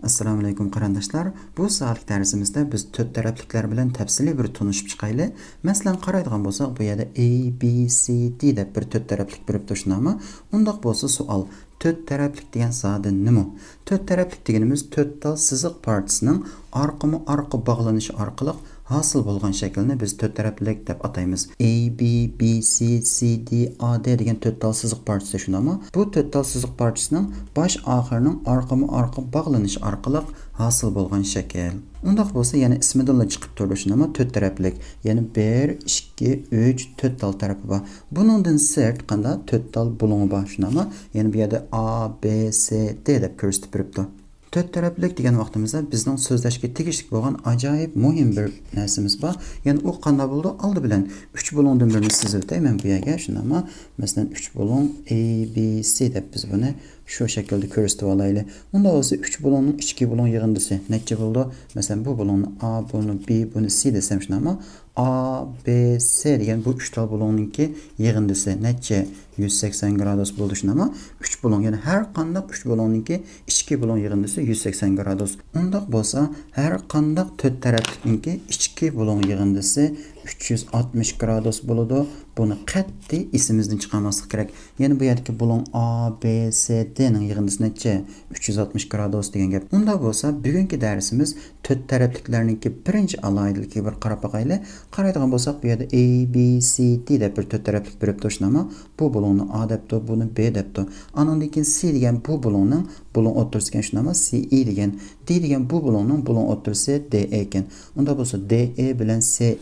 Assalomu alaykum qarindoshlar. Bu soatlik darsimizda biz to'rt tarafliklar bilan tafsiliy bir tunishib chiqaylik. Masalan, qaraydigan bo'lsak, bu yerda A, B, C, D deb bir to'rt taraflik birib turishnomi. Undaq bo'lsa savol, to'rt taraflik degan zodi nima? To'rt taraflik deganimiz to'rt tal siziq partisining orqa bog'lanishi orqali hosil bo'lgan shaklni biz to'rt taraflik deb ataymiz. A, B, C, D, A, D degan to'rt tal siziq partisi shundami? Bu to'rt tal siziq partisining bosh oxirining orqa bog'lanishi orqali hosil bo'lgan shakl. Undaq bo'lsa, yana ismidan chiqib turdi shundami? To'rt taraflik. Ya'ni 1, 2, 3, 4 tal tarafi bor. Buningdan sirt qanday to'rt tal bo'limi bor shundami? Ya'ni bu yerda A, B, C, D deb ko'rsatib turibdi. To'rt taraflik degan vaqtimizda bizning so'zlashga tegishli bo'lgan ajoyib muhim bir narsamiz bor. Ya'ni u qanday bo'ldi? Oldi bilan 3 bo'londan birini sizib o'tayman bu yerga, shundami? Masalan, 3 bo'lon A, B, C deb biz buni shu shaklda ko'rsatib olaylik. Unda bo'lsa 3 bo'lonning ichki bo'lon yig'indisi necha bo'ldi? Masalan, bu bo'lonni A, buni B, buni C desam shundami? A, B, C degan bu 3 tal bo'lonninki yig'indisi necha 180 gradus bo'ldi shundami? 3 bo'lon, ya'ni har qanday 3 bo'lonninki ichki bo'lon yig'indisi 180 gradus. Undaq bo'lsa, har qanday to'rt taraflikninki ichki bo'lon yig'indisi 360 gradus bo'ladi. Buni qat'iy esimizdan chiqarmaslik kerak. Ya'ni bu yerdagi bo'lon A, B, C, D ning yig'indisi necha 360 gradus degan gap. Unda bo'lsa, bugungi darsimiz to'rt tarafliklarninki birinchi alohidaligiga bir qarab boqaylik. Qaraydigan bo'lsak, bu yerda A, B, C, D deb bir to'rt taraflik birib turishnomi? Bu bo'lonni A debdi, buni B debdi. Anandan keyin C degan bu bo'lonning bo'lon o'ttirisi ekan shundami? C, E degan. D degan bu bo'lonning bo'lon o'ttirisi D ekan. Unda bo'lsa D, E bilan C,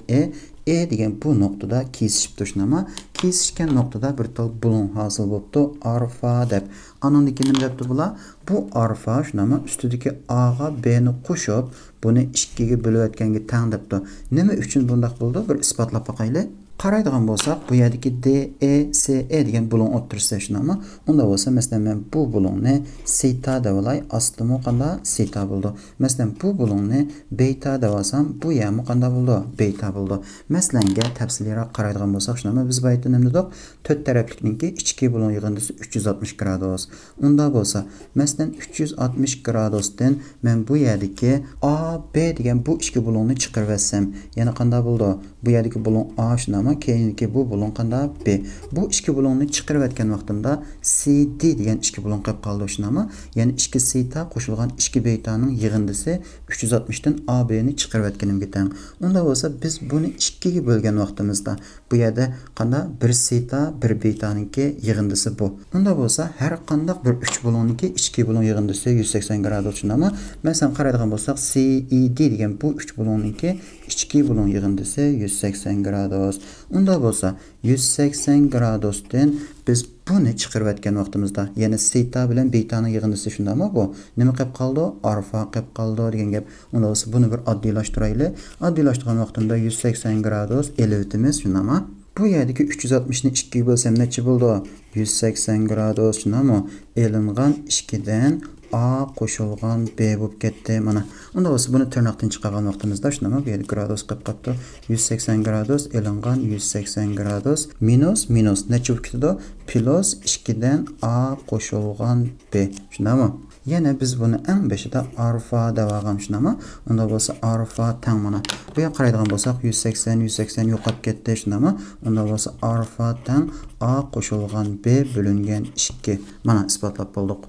E degan bu noktada kesishib turishnomi? Kesishgan noktada bir tal bo'lon hosil bo'libdi, alfa deb. Anandan keyin nima debdi bular? Bu alfa shundami? Ustidagi A ga B ni qo'shib, buni 2 ga bo'lib o'tganga teng debdi. Nima uchun bundaq bo'ldi? Bir isbotlab boqaylik. Qaraydigan bo'lsak, bu yerdagi D, E, C, E degan bo'lon o'ttirsa shundami? Unda bo'lsa, masalan, men bu bo'lonni seta deb olay, astimi qanday seta bo'ldi. Masalan, bu bo'lonni beta deb olsam, bu ham qanday bo'ldi? Beta bo'ldi. Masalanga tafsilroq qaraydigan bo'lsak, shundami? Biz bu yerda nima dedik? To'rt taraflikninki ichki bo'lon yig'indisi 360 gradus. Unda bo'lsa, masalan, 360 gradusdan men bu yerdagi A, B degan bu ichki bo'lonni chiqarib olsam, yana qanday bo'ldi? Bu yerdagi bo'lon A shundami? Keyingi bu bo'lon qanday? B. Bu ichki bo'lonni chiqarib o'tgan vaqtimda C, D degan ichki bo'lon qolib qoldi shundami? Ya'ni 2 seta qo'shilgan 2 betaning yig'indisi 360 dan A, B ni chiqarib o'tganimga teng. Unda bo'lsa, biz buni 2 ga bo'lgan vaqtimizda bu yerda qanday? 1 seta, 1 betaninki yig'indisi bu. Unda bo'lsa, har qanday bir 3 bo'lonniki ichki bo'lon yig'indisi 180 gradus shundami? Masalan, qaraydigan bo'lsak, C, E, D degan bu 3 bo'lonniki ichki bo'lon yig'indisi 180 gradus. Unda bo'lsa, 180 gradusdan biz buni chiqarib o'tgan vaqtimizda, ya'ni seta bilan betaning yig'indisi shundami bu? Nima qilib qoldi? Alfa qilib qoldi degan gap. Unda bo'lsa, buni bir oddiylashtiraylik. Oddiylashtirgan vaqtimda 180 gradus elevitimiz shundami? Bu yerdagi 360 ni 2 ga bo'lsam necha bo'ldi? 180 gradus shundami? Elingan 2 dan A qo'shilgan B bo'lib ketdi. Mana. Unda bo'lsa, buni tirnoqdan chiqargan vaqtimizda shundami? Bu yerda gradus qilib qolibdi. 180 gradus elingan 180 gradus minus necha bo'lib ketdi? Plus 2 dan A qo'shilgan B. Shundami? Yana biz buni eng beshida alfa deb olgan shundami? Unda bo'lsa, alfa teng mana. Bu yerga qaraydigan bo'lsak, 180 yo'qolib ketdi shundami? Unda bo'lsa, alfa teng A qo'shilgan B bo'lingan 2. Mana isbotlab bo'ldik.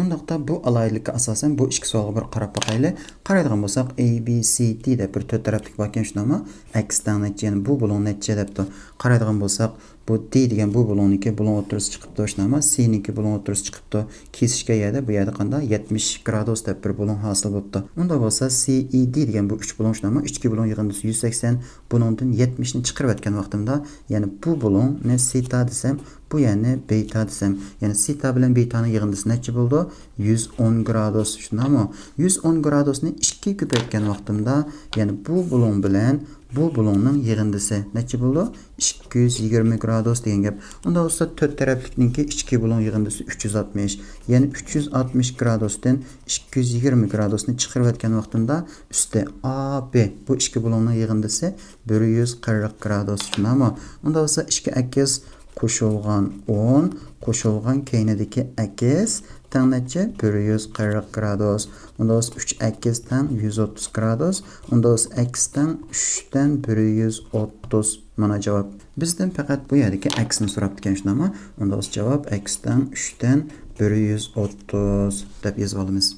Undaqda bu alohidlikka asosan bu ikki savolga bir qarab boqaylik. Qaraydigan bo'lsak, A, B, C, D deb bir to'rt taraflik bor ekan shundami? Aksdan necha, ya'ni bu bo'lon necha debdi. Qaraydigan bo'lsak, bu D degan bu bo'lonniki bo'lon o'ttirisi chiqibdi shundami? C niki bo'lon o'ttirisi chiqibdi. Kesishga yerda bu yerda qanday? 70 gradus deb bir bo'lon hosil bo'libdi. Unda bo'lsa, C, E, D degan bu 3 bo'lon shundami? Ichki bo'lon yig'indisi 180, buningdan 70 ni chiqarib o'tgan vaqtimda, ya'ni bu bo'lonni seta desam, bu yani beta desem, yani seta bilan betaning yig'indisi necha bo'ldi? 110 gradus shundami? 110 gradusni 2 ga ko'paytgan vaqtimda, ya'ni bu bo'lon bilan bu bo'lonning yig'indisi necha bo'ldi? 220 gradus degan gap. Unda bo'lsa, to'rt taraflikninki ichki bo'lon yig'indisi 360. Ya'ni 360 gradusdan 220 gradusni chiqarib o'tgan vaqtimda usti A, B bu ichki bo'lonning yig'indisi 140 gradus shundami? Unda bo'lsa, 2 akiz qo'shilgan 10 qo'shilgan keynidagi akiz tang necha 140 gradus. Unda o'z 3 8 tang 130 gradus. Unda o'z x tang 3 dan 130. Mana javob. Bizdan faqat bu yerdagi x'ni so'rab ekan shunami? Unda o'z javob x tang 3 dan 130 deb yozib olamiz.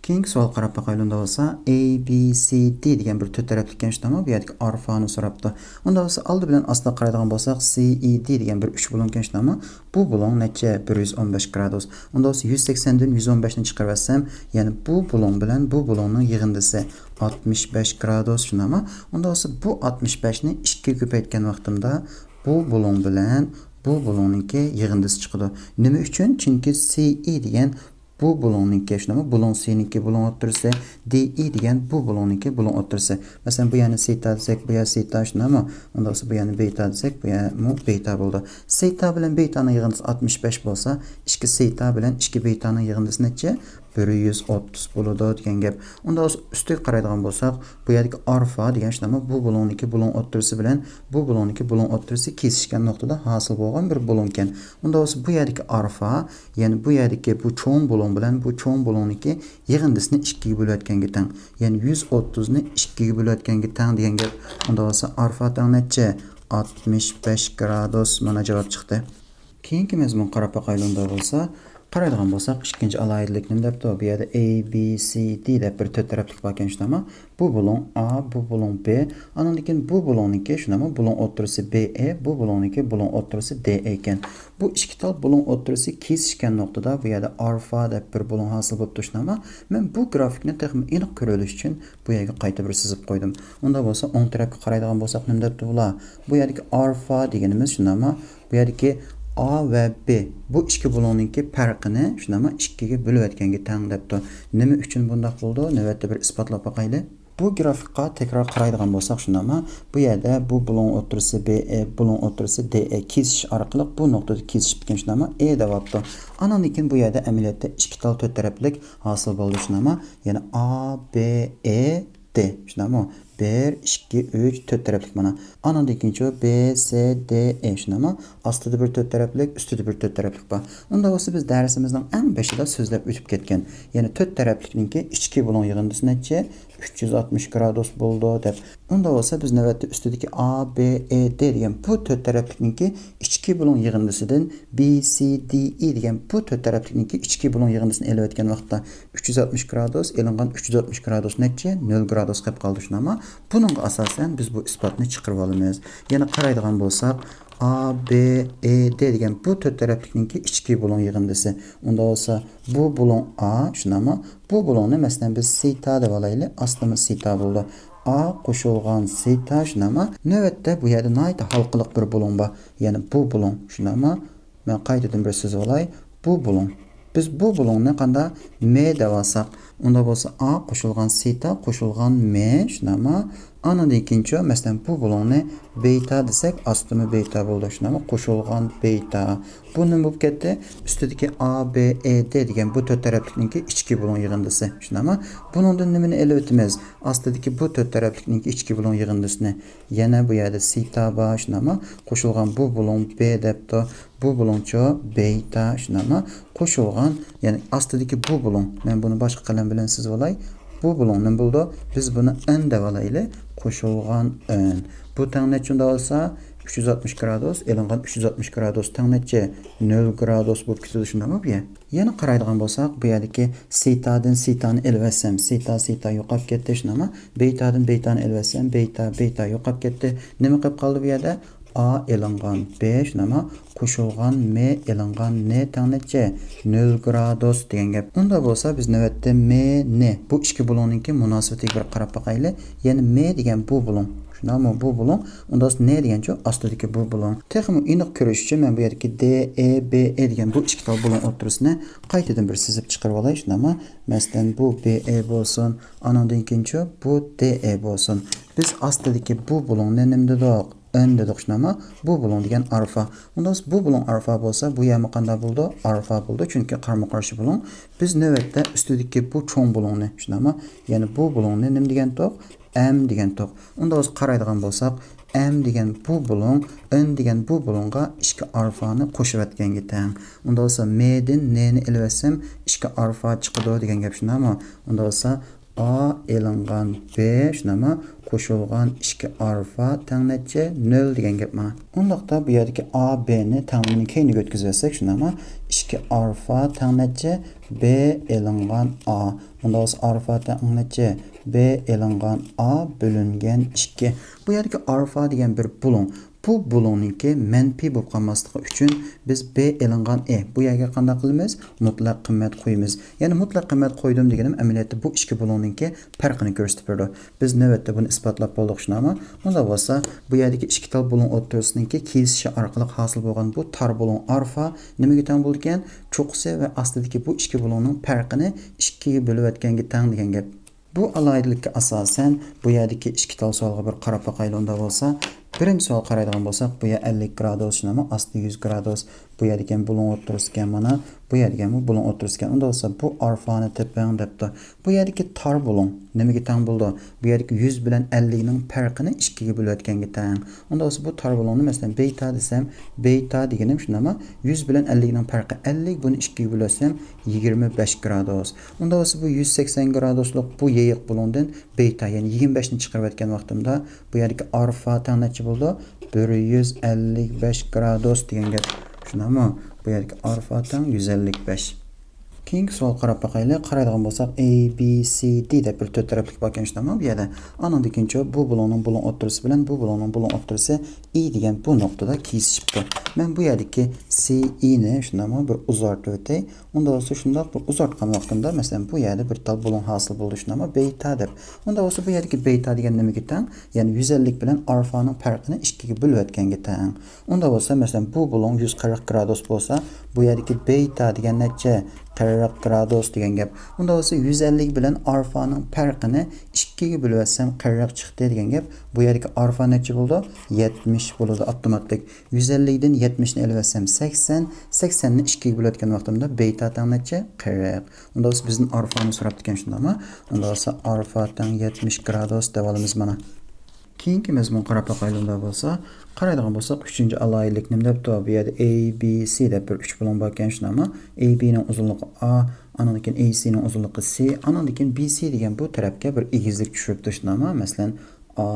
Keyingi savol qarab baqaylik unda bo'lsa A B C D degan bir to'rt tarafli ekan shunami? Bu yerdagi alfani so'rabdi. Unda bo'lsa oldi bilan ostga qaraydigan bo'lsak C E D degan bir 3 bo'lon ekan shunami? Bu bo'lon necha 115 gradus. Unda bo'lsa 180 dan 115 ni chiqarib olsam, ya'ni bu bo'lon bilan bu bo'lonning yig'indisi 65 gradus shunami? Unda bo'lsa bu 65 ni 2 ga ko'paytgan vaqtimda bu bo'lon bilan bu bo'lonningki yig'indisi chiqadi. Nima uchun? Chunki CE degan bu bo'lonningki shunami? Bo'lon C'ningki bo'lon o'ttirsa, DE degan bu bo'lonningki bo'lon o'ttirsa. Masalan, bu yana seta desak, bu yana seta shunami? Unda bo'lsa bu yana beta desak, bu yana beta bo'ldi. Seta bilan betaning yig'indisi 65 bo'lsa, 2 seta bilan 2 betaning yig'indisi necha? 130 bo'ladi degan gap. Unda ustiga qaraydigan bo'lsak, bu yerdagi alfa degan shunami? Bu bo'lonniki bo'lon o'ttirisi bilan bu bo'lonniki bo'lon o'ttirisi kesishgan nuqtada hosil bo'lgan bir bo'lon ekan. Unda bo'lsa bu yerdagi alfa, ya'ni bu yerdagi bu cho'ng bo'lon bilan bu cho'ng bo'lonniki yig'indisini 2 ga bo'layotganga teng. Ya'ni 130 ni 2 ga bo'layotganga teng degan gap. Unda bo'lsa alfa teng necha? 65 gradus. Mana javob chiqdi. Keyingi mazmun qarab baqaylik unda bo'lsa, qaraydigan bo'lsak, ikkinchi alohidalik nima debdi? Bu yerda A, B, C, D deb bir to'rt taraflik bor ekan shunami? Bu bo'lon A, bu bo'lon B, andan keyin bu bo'lonniki shunami? Bo'lon o'ttirisi BE, bu bo'lonniki bo'lon o'ttirisi DE ekan. Bu ikki tal bo'lon o'ttirisi kesishgan nuqtada bu yerda alfa deb bir bo'lon hosil bo'libdi shunami? Men bu grafikni texnik aniq ko'rilish uchun bu yerga qayta bir chizib qo'ydim. Unda bo'lsa, o'ng tarafga qaraydigan bo'lsak, nima debdi bular? Bu yerdagi alfa deganimiz shunami? Bu yerdagi A ve B bu ikki bo'lonningki farqini shunami 2 ga bo'lib o'tganga teng debdi. Nima uchun bundaq bo'ldi? Navbatda bir isbotlab boqaylik. Bu grafikqa takror qaraydigan bo'lsak shunami? Bu yerda bu bo'lon o'ttirisi BE, bo'lon o'ttirisi DE kesish orqali bu nuqtada kesishib ketgan shunami? E deyapti. Andan keyin bu yerda amaliyotda ikki tal to'rt taraflik hosil bo'ldi shunami? Ya'ni A, B, E, D shunami? 1, 2, 3, 4 taraflik mana. Andan keyin B, C, D, E shunami? Ostida bir 4 taraflik, ustida bir 4 taraflik bor. Unda bo'lsa biz darsimizning eng boshida so'zlab o'tib ketgan. Ya'ni 4 taraflikningki ichki bo'lon yig'indisi necha? 360 gradus bo'ldi deb. Unda bo'lsa biz navbatda ustidagi A, B, E, D degan bu 4 taraflikningki ichki bo'lon yig'indisidan B, C, D, E degan bu 4 taraflikningki ichki bo'lon yig'indisini elib o'tgan vaqtda 360 gradus elingan 360 gradus necha? 0 gradus qilib qoldi shunami? Bununla asasen biz bu isbatını çıkarıp alımız. Yani qaraydigan bolsak A, B, E, D degan bu to'rt taraflikninki ichki bo'lon yig'indisi. Unda bo'lsa bu bo'lon A shunami? Bu bo'lonni masalan biz seta deb olaylik. Aslimiz seta bo'ldi. A qo'shilgan seta shunami? Navbatda bu yerda nihoyat halqiliq bir bo'lon bor. Ya'ni bu bo'lon shunami? Men qaytadan bir so'z olay. Bu bo'lon. Biz bu bo'lonni qanday M deb olsak, unda bo'lsa A qo'shilgan seta qo'shilgan M shunami? Andan keyin masalan bu bo'lonni beta desak, ostimi beta bo'ldi shunami? Qo'shilgan beta. Bu nima bo'lib ketdi? Ustidagi A, B, E, D degan bu to'rt taraflikninki ichki bo'lon yig'indisi shunami? Buningdan nimani elib o'tamiz? Ostidagi bu to'rt taraflikninki ichki bo'lon yig'indisini yana bu yerda seta bor shunami? Qo'shilgan bu bo'lon B debdi. Bu bo'loncha beta shunami? Qo'shilgan, ya'ni ostidagi bu bo'lon. Men buni boshqa qalam bilan chizib olay. Bu bo'lon nima bo'ldi? Biz buni n deb olaylik. Qo'shilgan n. Bu teng nechunda bo'lsa 360 gradus, elingan 360 gradus teng necha? 0 gradus bo'lib ketadi shundami bu yer? Yana qaraydigan bo'lsak, bu yerdagi setadan setani elvasam, seta yo'qolib ketdi shunami? Betadan betani elvasam, beta yo'qolib ketdi. Nima qilib qoldi bu yerda? A elingan 5 nima qo'shilgan M elingan N teng necha? 0 gradus degan gap. Unda bo'lsa biz navbatda M, N bu ikki bo'lonningki munosabatiga bir qarab boqaylik. Ya'ni M degan bu bo'lon. Shunami? Bu bo'lon. Unda N degancha ostidagi bu bo'lon. Texnik aniq ko'rish uchun men bu yerdagi D, E, B, E degan bu ikki tal bo'lon o'ttirisini qaytadan bir chizib chiqarib olay. Shunami? Masalan bu B, E bo'lsin, andan keyin bu D, E bo'lsin. Biz ostidagi bu bo'lonni nima dedik? N dedik shunami? Bu bo'lon degan alfa. Unda bu bo'lon alfa bo'lsa, bu ham qanday bo'ldi? Alfa bo'ldi, chunki qarama-qarshi bo'lon. Biz navbatda ustidagi bu cho'ng bo'lonni shunami? Ya'ni bu bo'lonni nima degan to'q? M degan to'q. Unda o'z qaraydigan bo'lsak, m degan bu bulun, n degan bu bulunga 2 alfani qo'shib atganga teng. Unda bo'lsa m'dan n'ni ilib 2 alfa chiqadi degan gap shundami? Unda bo'lsa a elingan b shunami qo'shilgan 2 alfa teng necha 0 degan gap mana. Undaqda bu yerdagi a b ni tengning keyniga o'tkazib olsak shunami 2 alfa teng necha b elingan a. Unda bo'lsa alfa teng necha b elingan a bölüngen 2. Bu yerdagi alfa degan bir bulun. Bu bulunninki manfiy bo'lib qolmasligi uchun biz b elingan e. Bu yerga qanday qilamiz? Mutlaq qimmat qo'yamiz. Ya'ni mutlaq qimmat qo'ydim deganim amaliyotda bu ikki bulunninki farqini ko'rsatib berdi. Biz navbatda buni isbotlab bo'ldik shunami? Unda bo'lsa bu yerdagi ikki tal bulun o'rtasininki kesishi orqali hosil bo'lgan bu tar bulun alfa nimaga teng bo'ldi ekan? Cho'qisi va astidagi bu ikki bulunning farqini 2 ga bo'lib o'tganga teng degan gap. Bu alaydilikka asosan bu yerdagi ikki tal solga bir qarab boqaylik unda bo'lsa birinchi savol qaraydigan bo'lsak, bu yer 50 gradus shunami, asti 100 gradus. Bu yer degan bulun o'tirgan mana, bu yer degan bu bulun o'tirgan. Unda bo'lsa bu alfani tepang debdi. Bu yerdagi tar bulun nimaga teng bo'ldi? Bu yerdagi 100 bilan 50 ning farqini 2 ga bo'lib o'tganga teng. Unda bo'lsa bu tar bulunni masalan beta desam, beta deganim shunami, 100 bilan 50 ning farqi 50, buni 2 ga bo'lasam 25 gradus. Unda bo'lsa bu 180 graduslik bu yeyiq bulundan beta, ya'ni 25 ni chiqarib o'tgan vaqtimda bu yerdagi alfa teng bo'ldi 155 gradus degan gap. Shunami? Bu yerga alfa teng 155. Keyingi savol qarab boqaylik. Qaraydigan bo'lsak A, B, C, D deb bir to'rt taraflik bo'lgan shunami? Bu yerda anandan ikkinchi bu bulonning bulon o'rtasi bilan bu bulonning bulon o'rtasi E degan bu nuqtada kesishibdi. Men bu yerdagi C, E ni shunami bir uzartib o'tay. Unda bo'lsa shundoq bir uzartgan vaqtimda masalan bu yerda bir tal bulon hosil bo'ldi shunami? Beta deb. Unda bo'lsa bu yerdagi beta degan nimaga teng? Ya'ni 150 bilan alfaning farqini 2 ga bo'lib o'tganga teng. Unda bo'lsa masalan bu bulon 140 gradus bo'lsa, bu yerdagi beta degan necha 40 gradus degan gap. Unda bo'lsa 150 bilan alfaning farqini 2 ga bo'lib o'tsam 40 chiqdi degan gap. Bu yerdagi alfa necha bo'ldi? 70 bo'ladi avtomatik. 150 dan 70 ni ilib o'tsam 80, 80 ni 2 ga bo'layotgan vaqtimda beta teng necha? 40. Unda bo'lsa bizning alfani so'rab ekan shundami? Unda bo'lsa alfa teng 70 gradus deb olamiz mana. Keyingi mazmun qarab boqaylik bo'lsa, qaraydigan bo'lsak 3-chi alaylik nima debdi? Bu yerda A, B, C deb bir 3 bulon bor ekan shunami? A, B ning uzunligi A, andan keyin A, C ning uzunligi C, andan keyin B, C degan bu tarafga bir egizlik tushiribdi shunami? Masalan A,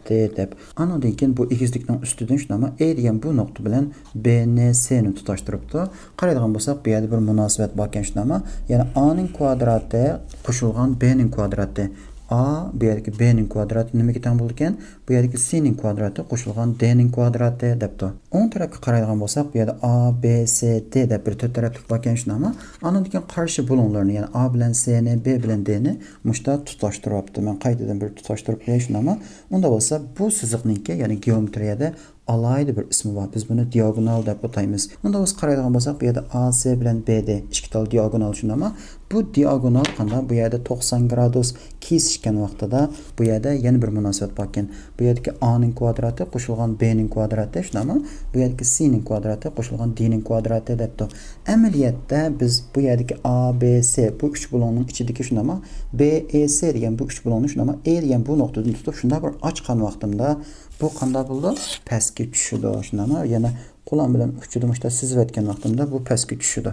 D deb. Andan keyin bu egizlikning ustidan shunami? A degan bu nuqta bilan B, N, C ni tutashtiribdi. Qaraydigan bo'lsak, bu yerda bir munosabat bor ekan shunami? Ya'ni A ning kvadrati qo'shilgan B ning kvadrati. A bu yerdagi B ning kvadrati nimaga teng bo'ldi ekan? Bu yerdagi C ning kvadrati qo'shilgan D ning kvadrati debdi. O'ng tarafga qaraydigan bo'lsak, bu yerda A, B, C, D deb bir to'rt taraflik bor ekan shunami? Andan keyin qarshi bulonlarni, ya'ni A bilan C ni, B bilan D ni mushta tutashtiryapti. Men qaytadan bir tutashtirib qo'yay shunami? Unda bo'lsa, bu siziqniki, ya'ni geometriyada alayda bir ismi var. Biz bunu diagonal deb ataymiz. Unda biz qaraydigan bo'lsak, bu yerda AC bilan BD ikki tal diagonal shundami? Bu diagonal qanday? Bu yerda 90 gradus kesishgan vaqtida bu yerda yana bir munosabat bor ekan. Bu yerdagi A ning kvadrati qo'shilgan B ning kvadrati shundami? Bu yerdagi C ning kvadrati qo'shilgan D ning kvadrati debdi. Amaliyotda biz bu yerdagi A, B, C bu 3 bulonning ichidagi shundami? B, E, C degan bu 3 bulonni shundami? E degan bu nuqtadan tutib shunda bir ochgan vaqtimda bu qanday bo'ldi? Pastga tushdi shundami? Yana qo'lim bilan uchida mushta sizib o'tgan vaqtimda bu pastga tushdi.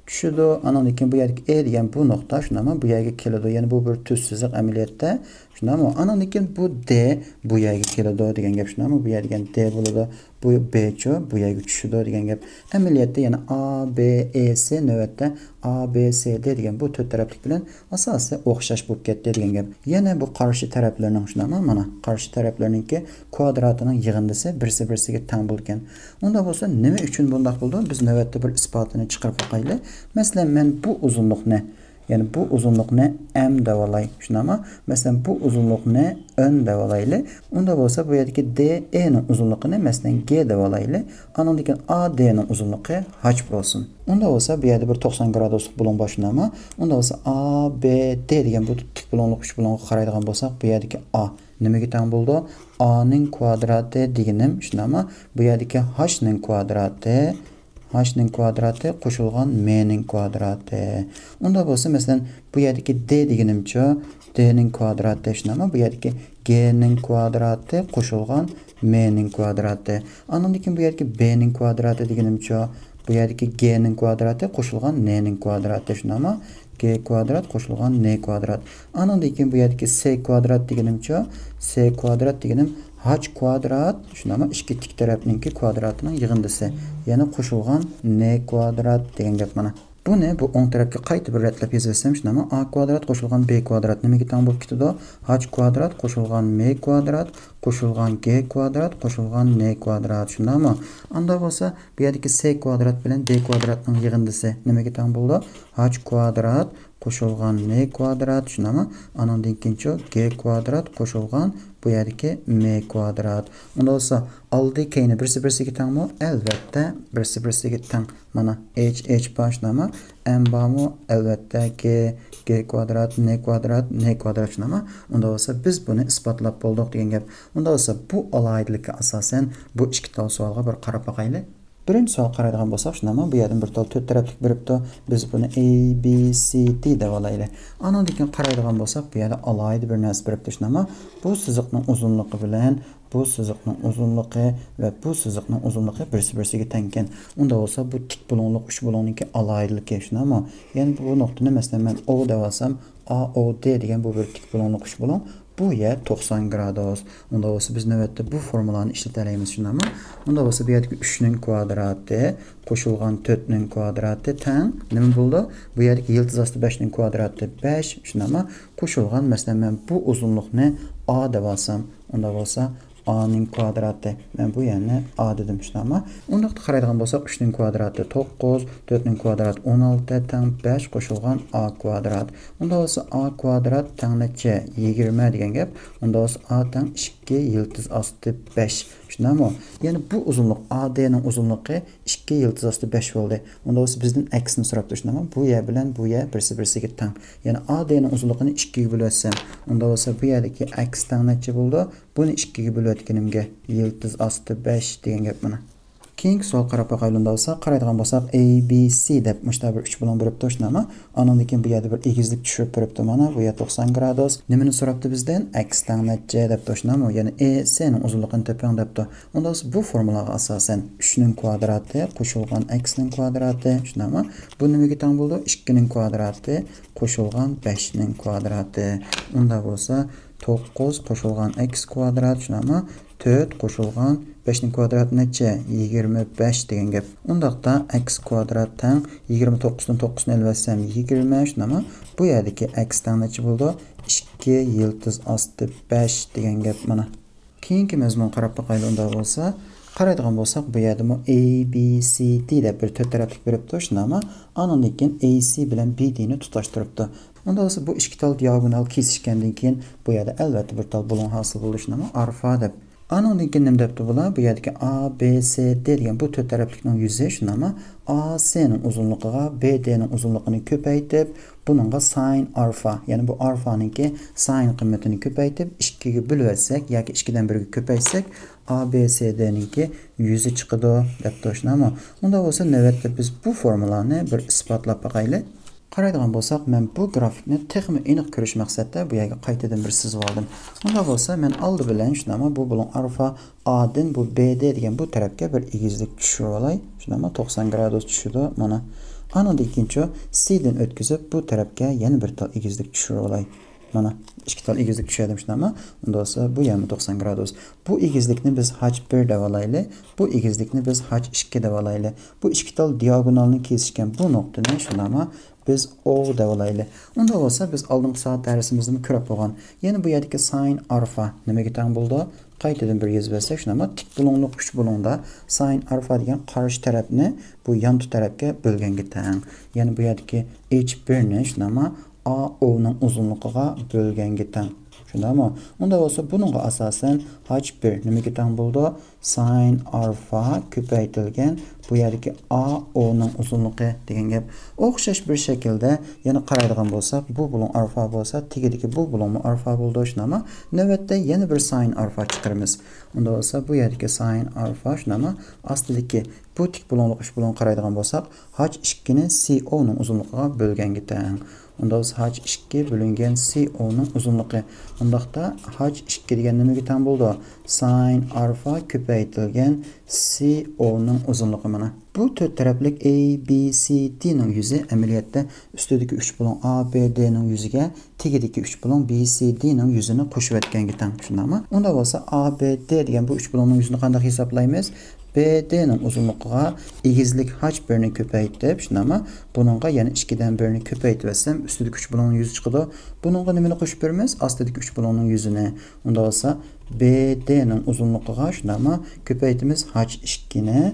Tushdi. Andan keyin bu yerga E degan bu nuqta shundami? Bu yerga keladi. Ya'ni bu bir tuz siziq amaliyotda shundami? Andan keyin bu D bu yerga keladi degan gap shundami? Bu yer degan D bo'ladi. Bu B-chi bu yerga tushdi degan gap. Amaliyotda yana A, B, E, C navbatda A, B, C, D degan bu to'rt taraflik bilan asosiy o'xshash bo'lib ketdi degan gap. Yana bu qarshi taraflarning shundami? Mana qarshi taraflarningki kvadratining yig'indisi birsi-birsiga teng bo'lgan. Unda bo'lsa nima uchun bunday bo'ldi? Biz navbatda bir isbotini chiqarib qo'yaylik. Masalan, men bu uzunlikni yani bu uzunluqni m deb olay. Shunami? Masalan, bu uzunluqni n deb olaylik. Unda bo'lsa bu yerdagi d e ning uzunligini masalan g deb olaylik. Andan keyin a d ning uzunligi h bo'lsin. Unda bo'lsa bu yerda bir 90 graduslik bulon bor shunami? Unda bo'lsa a b d degan bu tik bulonlik 3 bulonga qaraydigan bo'lsak, bu yerdagi a nimaga teng bo'ldi? A ning kvadrati deganim shunami? Bu yerdagi h ning kvadrati h'ning kvadrati qo'shilgan m'ning kvadrati. Unda bo'lsa, masalan, bu yerdagi d deganimcha d'ning kvadrati shunami, bu yerdagi g'ning kvadrati qo'shilgan m'ning kvadrati. Andan keyin bu yerdagi b'ning kvadrati deganimcha bu yerdagi g'ning kvadrati qo'shilgan n'ning kvadrati shunami, g kvadrat qo'shilgan n kvadrat. Andan keyin bu yerdagi s kvadrat deganimcha s kvadrat deganim h kvadrat shunami, ikki tik tarafninki kvadratining yig'indisi, ya'ni qo'shilgan n kvadrat degan gap mana. Bu ne? Bu o'ng tarafga qayta bir ratlab yozsam shunami, a kvadrat qo'shilgan b kvadrat nimaga teng bo'lib ketadi? H kvadrat qo'shilgan m kvadrat qo'shilgan g kvadrat qo'shilgan n kvadrat shunami. Unda bo'lsa, bu yerdagi s kvadrat bilan d kvadratning yig'indisi nimaga teng bo'ldi? H kvadrat qo'shilgan n kvadrat shunami. Andan keyin g kvadrat qo'shilgan bu yerdagi m kvadrat. Unda bo'lsa, oldi keyni birsi-birsiga tengmi? Albatta, birsi-birsiga teng. Mana h başlama m barmi? Albatta g kvadrat n kvadrat shunami. Unda bo'lsa, biz buni isbotlab bo'ldik degan gap. Unda bo'lsa, bu alaydilikka asosan bu ikki tal savolga bir qarab boqaylik. Birinchi savol qaraydigan bo'lsak, shunami, bu yerdan bir tal to'rt taraflik biribdi. Biz buni a b c d deb olaylik. Andan keyin qaraydigan bo'lsak, bu yerda alaydi bir narsa biribdi shunami. Bu siziqning uzunligi bilan bu siziqning uzunligi va bu siziqning uzunligi birsi-birsiga tengkan. Unda bo'lsa, bu tik bo'lonliq uch bo'lonninki alaydiligi shunami. Ya'ni bu nuqtani masalan men O deb olsam, AOD degan bu bir tik bo'lonliq uch bo'lon. Bu yer 90 gradus. Unda bo'lsa, biz navbatda bu formulani ishlatalaymiz shunami. Unda bo'lsa, bu yerdagi 3 ning kvadrati qo'shilgan 4 ning kvadrati teng nima bo'ldi? Bu yerdagi yildiz osti 5 ning kvadrati 5 shunami. Qo'shilgan masalan men bu uzunlikni A deb olsam, unda bo'lsa a ning kvadrati. Men bu yerni a dedim shunami. Unda qaraydigan bo'lsak, 3 ning kvadrati 9, 4 ning kvadrati 16 teng 5 qo'shilgan a kvadrat. Unda bo'lsa a kvadrat teng necha? 20 degan gap. Unda bo'lsa a teng 2 yildiz osti 5 shunami. Ya'ni bu uzunlik AD ning uzunligi 2 yildiz osti 5 bo'ldi. Unda bo'lsa bizdan aksini so'rabdi shunami. Bu yer bilan bu yer birsi-birsiga teng. Ya'ni AD ning uzunligini 2 ga bo'latsam, unda bo'lsa bu yerdagi aks teng necha bo'ldi? Buni 2 ga bo'layotganimga yildiz osti 5 degan gap mana. Keyingi savol qarab boqaylik bo'lsa, qaraydigan bo'lsak A B C deb mushta bir 3 bilan birib to'shnama. Andan keyin bu yerda bir egizlik tushib turibdi mana. Bu yer 90 gradus. Nimani so'rabdi bizdan? Aks teng necha deb to'shnama. Ya'ni A C ning uzunligini toping debdi. Unda bu formulaga asosan 3 ning kvadrati qo'shilgan x ning kvadrati shunami. Bu nimaga teng bo'ldi? 2 ning kvadrati qo'shilgan 5 ning kvadrati. Unda bo'lsa 9 qo'shilgan x kvadrat shunami. 4 qo'shilgan 5 ning kvadrati necha? 25 degan gap. Undaqda x kvadrat teng 29 dan 9 ni ilvatsam 20 shunami. Bu yerdagi x teng necha bo'ldi? 2 yildiz osti 5 degan gap mana. Keyingi mazmun qarab boqaylik unda bo'lsa, qaraydigan bo'lsak, bu yerda A B C D deb bir to'rt taraflik biribdi shunami. Andan keyin AC bilan BD ni tutashtiribdi. Unda bo'lsa bu ikki tal diagonal kesishgandan keyin bu yerda albatta bir tal bo'lon hosil bo'ldi shunami. Alfa deb. Andan keyin nima debdi bular? Bu yerdagi A B C D degan bu to'rt taraflikning yuzi shunami. AC ning uzunligiga BD ning uzunligini ko'paytib, buningga sin alfa, ya'ni bu alfaningki sin qiymatini ko'paytib 2 ga bo'lib olsak yoki 2 dan 1 ga ko'paytsak ABCD ninki yuzi chiqadi deb to'shnami. Unda bo'lsa navbatda biz bu formulani bir isbotlab boqaylik. Qaraydigan bo'lsak, men bu grafikni texmi aniq ko'rish maqsadida bu yerga qaytadan bir sizib oldim. Unda bo'lsa, men oldi bilan shunami bu bilan alfa A'dan bu BD degan bu tarafga bir egizlik tushirib olay. Shunami 90 gradus tushdi mana. Andan keyin C'dan o'tkazib bu tarafga yana bir tal egizlik tushirib olay. Mana ikki tal egizlik tushadi shunami. Unda bo'lsa bu ham 90 gradus. Bu egizlikni biz H1 deb olaylik. Bu egizlikni biz H2 deb olaylik. Bu ikki tal diagonalni kesishgan bu nuqtani shunami biz O deb olaylik. Unda bo'lsa biz oldingi soat darsimizni ko'rib bo'lgan. Yana bu yerdagi sin alfa nimaga teng bo'ldi? Qaytadan bir yozib olsak shunami tik bo'lonliq 3 bo'londa sin alfa degan qarshi tarafni bu yon tarafga bo'lganga teng. Ya'ni bu yerdagi H1 ni shunami AO ning uzunligiga bo'lganga teng. Şundaymi? Unda bolsa bununga asasen h1 nimaga teng bo'ldi? Sin alfa ko'paytirilgan bu yerdagi a o'ning uzunluğu degan gap. O'xshash bir shaklda yana qaraydigan bo'lsak, bu bulun alfa bo'lsa, tegidagi bu bulunmi alfa bo'ldi. Shunami? Navbatda yana bir sin alfa chiqaramiz. Unda bo'lsa bu yerdagi sin alfa shunami? Astidagi bu tik bulunliq uch bulun qaraydigan bo'lsak, h2 ni co ning uzunligiga bo'lganga teng. Unda h2 bölüngen co'ning uzunluğu. Undaqda h2 degan nimaga teng bo'ldi? Sin alfa ko'paytirilgan co'ning uzunluğu mana. Bu to'rt taraflik A, B, C, D ning yuzi amaliyotda ustidagi 3 bulon A, B, D ning yuziga tegidagi 3 bulon B, C, D ning yuzini qo'shib o'tganga teng. Shundaymi? Unda bo'lsa A, B, D degan bu 3 bulonning yuzini qanday hisoblaymiz? BD'nin uzunluğuna egizlik h1'ni köpəytib, şunama bununla yəni 2'den 1'ni köpəytib etsem üstüdeki 3 bulonun yüzü çıxıdı. Bununla niməni qoşub verimiz? Astideki 3 bulonun yüzünü. Onda olsa BD'nin uzunluğuna şunama köpəytimiz h2'ni.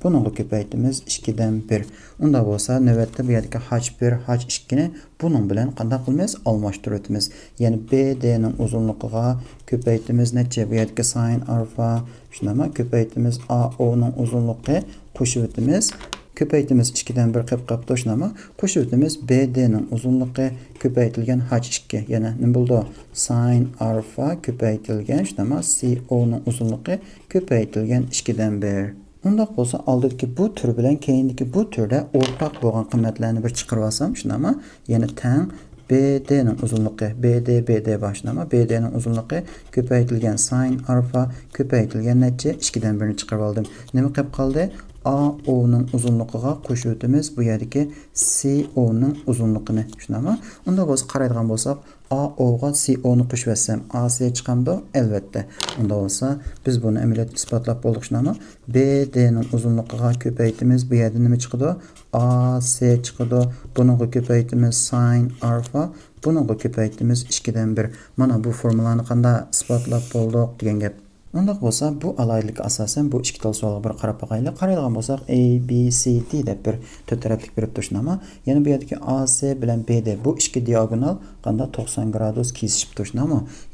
Bununla köpəytimiz 2'den 1. Onda olsa növbətdə bu yerdəki h1, h2'ni bunun bilan qanday qılmaz? Almashtırıtımız. Yəni BD'nin uzunluğuna köpəytimiz neçə? Bu yerdəki sin alfa şunama köpəytimiz AO'nun uzunluğu qoşub ötümüz. Köpəytimiz 2'den 1 qıp şunama qoşub ötümüz BD'nin uzunluğu köpəytilgan h2. Yəni nə buldu? Sin alfa köpəytilgan şunama CO'nun uzunluğu köpəytilgan 2'den 1. Undaq bolsa aldiki bu tür bilan keyindiki bu türdə ortaq bo'lgan qiymatlarni bir chiqarib olsam, shunami? Yəni teng BD'nin uzunluğu, BD başlama, BD'nin uzunluğu köpəytilgan sin alfa köpəytilgan neçə 2'den 1'ni chiqarib oldim. Nima qilib qoldi? AO'nun uzunluğuna qo'shib o'timiz bu yerdagi CO'nun uzunluğunu. Shunami? Unda bo'lsa qaraydigan bo'lsak, AO'ga CO'ni qo'shib etsam, AC chiqamdi? Albatta. Unda bo'lsa biz buni amaliyotda isbotlab bo'ldik. Shunami? BD'nin uzunluğuna ko'paytimiz bu yerda nima chiqadi? AC chiqadi. Buningga ko'paytimiz sin alfa, buningga ko'paytimiz 2'den 1. Mana bu formulani qanday isbotlab bo'ldik degan gap. Undaq bo'lsa bu alaylik asosan bu ikki tal savolga bir qarab boqaylik. Qaraydigan bo'lsak A, B, C, D deb bir to'rt taraflik berib turishni, yana bu yerdagi AC bilan BD bu ikki diagonal qanday 90 gradus kesishib turishni,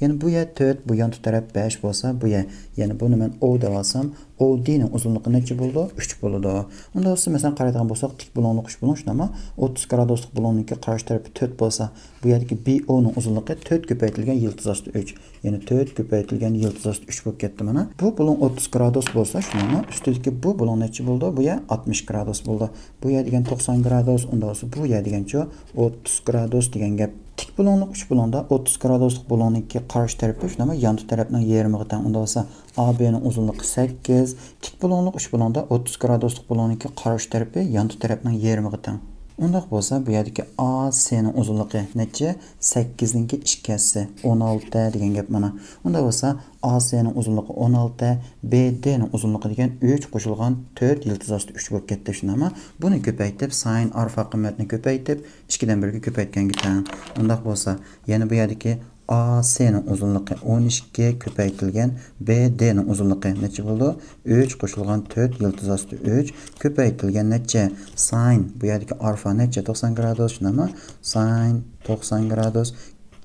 yana bu yer 4, bu yon taraf 5 bo'lsa, bu yer, yana buni men O deb olsam, OD ning uzunluğu necha bo'ldi? 3 bo'ldi. Unda olsa masalan qaraydigan bo'lsak, tik bulonliq 3 bulon shunami? 30 graduslik bulonninki qarshi tarafi 4 bo'lsa, bu yerdagi BO ning uzunluğu 4 ko'paytirilgan yildiz osti 3. Ya'ni 4 ko'paytirilgan yildiz osti 3 bo'lib ketdi mana. Bu bulon 30 gradus bo'lsa, shunami? Ustidagi bu bulon necha bo'ldi? Bu yer 60 gradus bo'ldi. Bu yer degan 90 gradus, unda olsa bu yer degancha 30 gradus degan gap. Tik bulonliq 3 bulonda 30 graduslik bulonninki qarshi tarafi shunami? Yan tarafning yarmiga teng. Unda olsa AB'nin uzunluğu 8. Tik bulonliq 3 bulonda 30 graduslik bulonninki qarshi tarafi yan tarafning yarmiga teng. Undaq bo'lsa bu yerdagi AC'nin uzunluğu necha? 8ninki 2'si 16 degan gap mana. Unda bo'lsa AC'nin uzunluğu 16, BD'nin uzunluğu degan 3 qo'shilgan 4 yildiz osti 3 bo'lib ketdi shunami? Buni ko'paytib sin alfa qiymatini ko'paytib 2'den 1ga ko'paytganga teng. Undaq bo'lsa, yana bu yerdagi AC'nin uzunluğu 12 ko'paytirilgan BD'nin uzunluğu necha bo'ldi? 3 qo'shilgan 4 yildiz osti 3 ko'paytirilgan necha? Sin bu yerdagi alfa necha? 90 gradus shunami? Sin 90 gradus.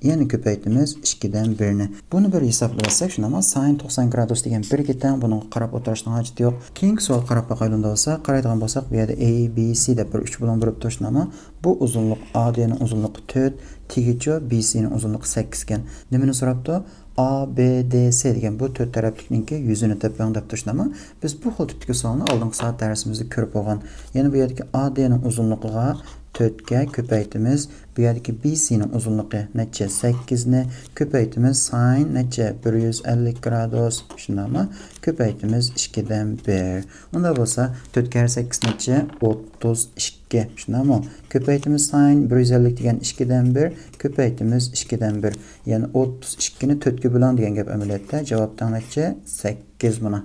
Yani köpəytimiz 2'den 1'ni. Bunu bir hesablasak şunama sin 90 gradus degan 1'ga teng. Buni qarab o'tirishning hojati yo'q. Keyingi savol qarab boqaylik bo'lsa, qaraydigan bo'lsak, bu yerda A, B, C deb bir 3 bilan bo'lib turishni, bu uzunluq AD'ning uzunluğu 4, tegichi BC'ning uzunluğu 8 ekan. Nimani so'rabdi? ABDC degan bu to'rt taraflikninki yuzini tepang deb turishni, biz bu xil tipdagi savolni oldingi soat darsimizda ko'rib bo'lgan. Yana bu yerdagi AD'ning uzunluğuna 4 ga ko'paytimiz. Bu yerdagi BC'ning uzunluğu necha? 8 ni ko'paytimiz sin necha? 150 gradus. Shundami? Ko'paytimiz 2'den 1. Unda bo'lsa 4 ga 8 necha? 32. Shundami? Ko'paytimiz sin 150 degan 2'den 1, ko'paytimiz 2'den 1. Yani 32 ni 4 ga bo'lan degan gap amaliyotda javobdan necha? 8 mana.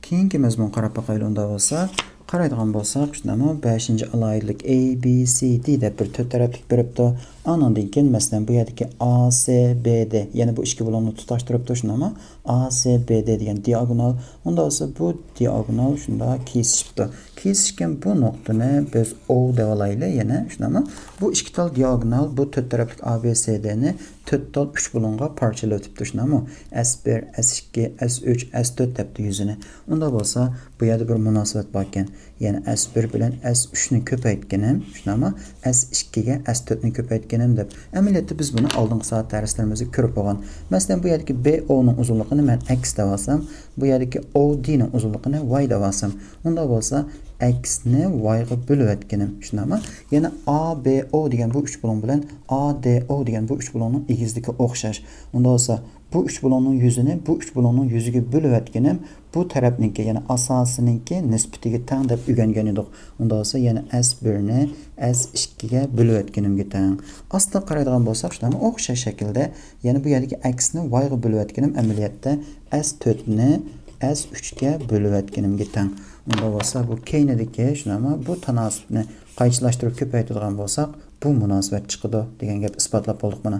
Keyingi mazmun qarab boqaylik unda bo'lsa, qaraydigan bo'lsak, shunami 5-alaylik A, B, C, D deb bir to'rt taraflik beribdi. Anandan keyin masalan bu yerdagi AC, BD, ya'ni bu ikki bulonni tutashtirib turishni, AC, BD degan diagonal. Unda bo'lsa bu diagonal shunda kesishibdi. kesishgan bu nuqtani biz O deb olaylik yana. Shunami? Bu ikki tal diagonal bu to'rt taraflik ABCDni to'rt tal 3 bo'longa parchalab o'tibdi. Shunami? S1, S2, S3, S4 debdi yuzini. Unda bo'lsa bu yerda bir munosabat bor ekan. Ya'ni S1 bilan S3 ni ko'paytganim, shunami? S2 ga S4 ni ko'paytganim deb. Amaliyotda biz buni oldingi soat darslarimizda ko'rib bo'lgan. Masalan, bu yerdagi BO ning uzunligini men X deb olsam, bu yerdagi OD ning uzunligini Y deb olsam, unda bo'lsa X ni Y ga bo'lib o'tganim, shunami? Yana ABO degan bu 3 bo'lon bilan ADO degan bu 3 bo'lonning egizligi o'xshash. Unda bo'lsa bu 3 bo'lonning yuzini bu 3 bo'lonning yuziga bo'lib o'tganim bu tarafniki, ya'ni asosiniki nisbatiga teng deb o'rgangan edik. Unda bo'lsa yana S1 ni S2 ga bo'lib o'tganimga teng. Asta qaraydigan bo'lsak, shunami? O'xshash shaklda, ya'ni bu yerdagi X ni Y ga bo'lib o'tganim amaliyotda S4 ni S3 ga bo'lib o'tganimga teng. Unda bo'lsa bu keynidagi, shunami? Bu tanasibni qaychilashtirib ko'paytiradigan bo'lsak, bu munosabat chiqadi degan gap isbotlab bo'ldik mana.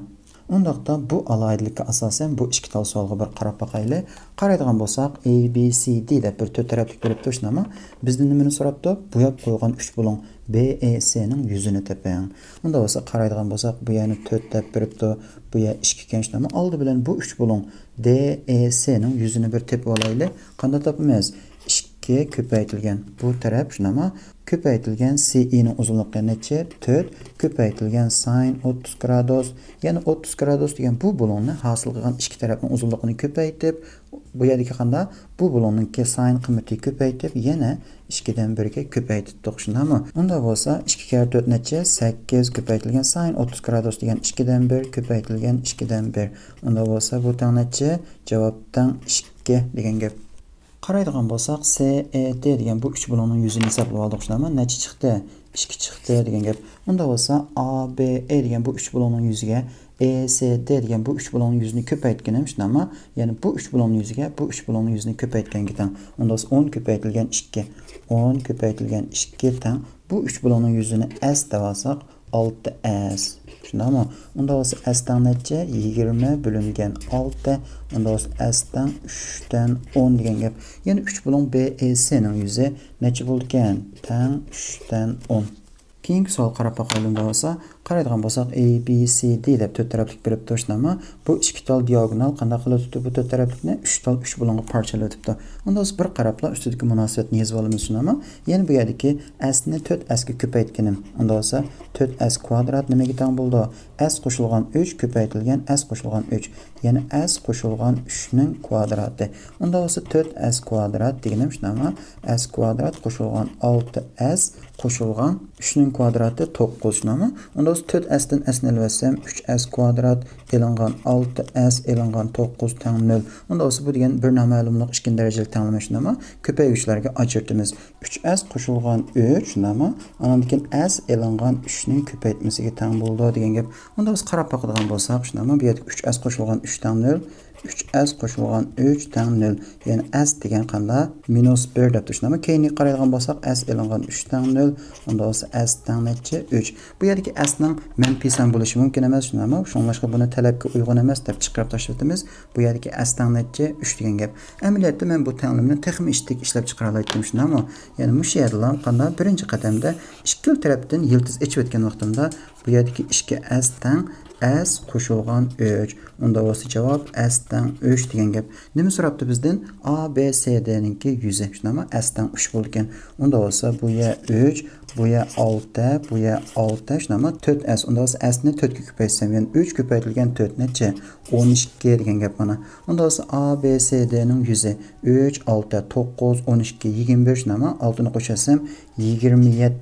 Undaqda bu alaydilikka asosan bu ikki tal savolga bir qarab baqaylik. Qaraydigan bo'lsak, A B C D deb bir to'rt taraflik bo'lib turishmi? Bizdan nimani so'rabdi? Bo'yab qo'ygan 3 bo'lon B E C ning yuzini tepang. Unda bo'lsa qaraydigan bo'lsak, bu yana 4 deb biribdi, bu ya 2 ekan shunami? Oldi bilan bu 3 bo'lon D E C ning yuzini bir tepib olaylik. Qanday topamiz? 2 ko'paytirilgan bu taraf shunami? Ko'paytirilgan CE ning uzunligi necha? 4 ko'paytirilgan sin 30 gradus. Ya'ni 30 gradus degan bu bo'lonni hosil qilgan ikki tarafning uzunligini ko'paytib, bu yerdagi qanda bu bo'lonning sin qiymati ko'paytib, yana 2 dan 1 ga ko'paytirdik, shunami? Unda bo'lsa 2 kar 4 necha? 8 ko'paytirilgan sin 30 gradus degan 2 dan 1 ko'paytirilgan 2 dan 1. Unda bo'lsa bu tang necha? Javobdan 2 degan gap. Qaraydigan bo'lsak, CED degan bu 3 bo'lonning yuzini hisoblab oldik, shunami? Necha chiqdi? 2 chiqdi degan gap. Unda bo'lsa ABE degan bu 3 bo'lonning yuziga ECD degan bu 3 bo'lonning yuzini ko'paytganim, shunami? Ya'ni bu 3 bo'lonning yuziga bu 3 bo'lonning yuzini ko'paytganga teng. Unda 10 ko'paytirilgan 2. 10 ko'paytirilgan 2 teng. Bu 3 bo'lonning yuzini S deb olsak, 6S. Shunami? Unda bo'lsa S dan necha? 20 bo'lingan 6. Unda bo'lsa S dan 3 dan 10 degan gap. Ya'ni 3 bo'lon BEC ning yuzi necha bo'ldi ekan? Teng 3 dan 10. Keyingi savol qarab baqaylik bo'lsa, qaraydigan bo'lsak A B C D deb to'rt taraflik bo'lib turishmi? Bu ikki tal diagonal qanday qilib o'tibdi bu to'rt taraflikni 3 tal 3 bo'longa parchalab o'tibdi. Unda biz bir qarabla ustidagi munosabatni yozib olamiz, shunami? Ya'ni bu yerdagi S ni 4S ga ko'paytganim. Unda bo'lsa 4S kvadrat nimaga teng bo'ldi? S qo'shilgan 3 ko'paytirilgan S qo'shilgan 3. Ya'ni S qo'shilgan 3 ning kvadrati. Unda bo'lsa 4S kvadrat deganim shunami? S kvadrat qo'shilgan 6S qo'shilgan 3 ning kvadrati 9 shunami? Unda 4S dan S ni ilvatsam 3S kvadrat elingan 6S elingan 9 teng 0. Unda bo'lsa bu degan bir noma'lumlik ikkinchi darajali tenglama shunami? Ko'payg'ichlarga ajratamiz. 3S qo'shilgan 3 shunami? Andan keyin S elingan 3 ning ko'paytmasiga teng bo'ldi degan gap. Unda biz qarab baqadigan bo'lsak shunami? Bu yerda 3S qo'shilgan 3 teng 0. 3S qo'shilgan 3 teng 0. Ya'ni S degan qanda -1 deb tushunami? Keyingi qaraydigan bo'lsak S elingan 3 teng 0. Unda bo'lsa S teng necha? 3. Bu yerdagi S ning manfiy son bo'lishi mumkin emas, shunami? Shunlashqa buni talabga uyg'un emas deb chiqarib tashlatamiz. Bu yerdagi S teng necha? 3 degan gap. Amaliyotda men bu tenglimni texnik ishtik ishlab chiqara oldim, shunami? Ya'ni mush yerda qanda birinchi qadamda ikki tarafdan yildiz echib o'tgan vaqtimda bu yerdagi 2S teng S qo'shilgan 3. Unda bo'lsa javob S dan 3 degan gap. Nima so'rabdi bizdan? A B C D ninki yuzi. Shunami? S dan 3 bo'ldi ekan. Unda bo'lsa bu ya 3, bu ya 6, bu ya 6, shunami? 4S. Unda bo'lsa S ni 4 ga ko'paytsam, ya'ni 3 ko'paytirilgan 4 necha? 12 degan gap mana. Unda bo'lsa A B C D ning yuzi 3, 6, 9, 12, 21 shunami? 6 ni qo'shsam 27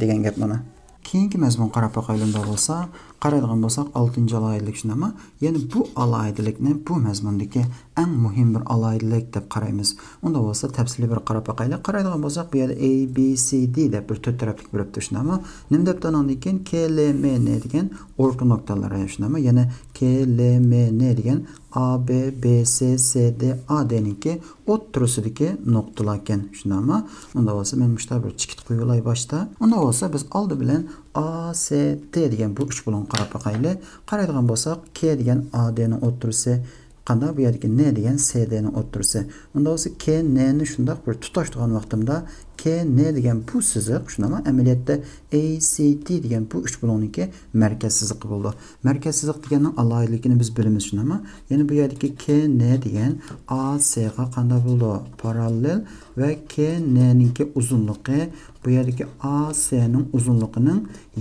degan gap mana. Keyingi mazmun qarab baqaylik bo'lsa, qaraydigan bo'lsak 6-alaydilik shunami? Ya'ni bu alaydilikni bu mazmundagi eng muhim bir alaydilik deb qaraymiz. Unda bo'lsa tafsiliy bir qarab baqaylik. Qaraydigan bo'lsak bu yerda A B C D deb bir to'rt taraflik bo'libdi shunami? Nima deb tanondan keyin K L M N degan o'rta nuqtalari shunami? Ya'ni K L M N degan A B B C C D A D ninki o'ttirisidagi nuqtalar ekan shunami? Unda bo'lsa men mushta bir chikit qo'yilay boshda. Unda bo'lsa biz oldi bilan A C D degan bu 3 bo'lon qarab baqaylik. Qaraydigan bo'lsak K degan A D ning o'ttirisi, qanda bu yerdagi n degan cd'ning o'ttirisi. Unda bo'lsa k n'ni shundoq bir tutashtirgan vaqtimda k n degan bu siziq shunama amaliyotda ACT degan bu 3 bloqniki markaz siziqi bo'ldi. Markaz siziq deganning alohidligini biz bilamiz shunama. Ya'ni bu yerdagi k n degan AC ga qanday bo'ldi? Parallel va k n'ninki uzunligi bu yerdagi AC'ning uzunligining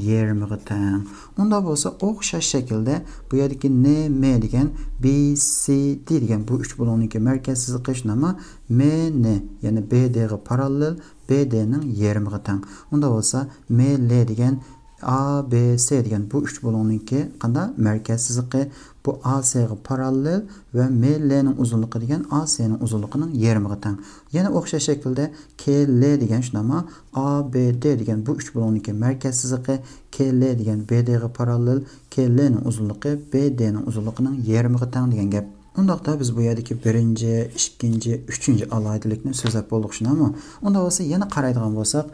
yarmiga teng. Unda bo'lsa o'xshash shaklda bu yerdagi NM degan BCD degan bu 3 bloqniki markaz siziqi shunama MN ya'ni BD ga parallel BD'ning yarmiga teng. Unda bo'lsa ML degan ABC degan bu 3 bloqniki qanday markaz siziqi bu AC'ga parallel va ML'ning uzunluğu degan AC'ning uzunluğunun yarmiga teng. Yana o'xshash shaklda KL degan shunama ABD degan bu 3 bloqniki markaz siziqi KL degan BD'ga parallel KL'ning uzunluğu BD'ning uzunluğunun yarmiga teng degan gap. Undaqda biz bu yerdagi 1-chi, 2-chi, 3-chi alohidlikni so'zlab bo'ldik shunami? Unda bo'lsa yana qaraydigan bo'lsak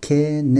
KN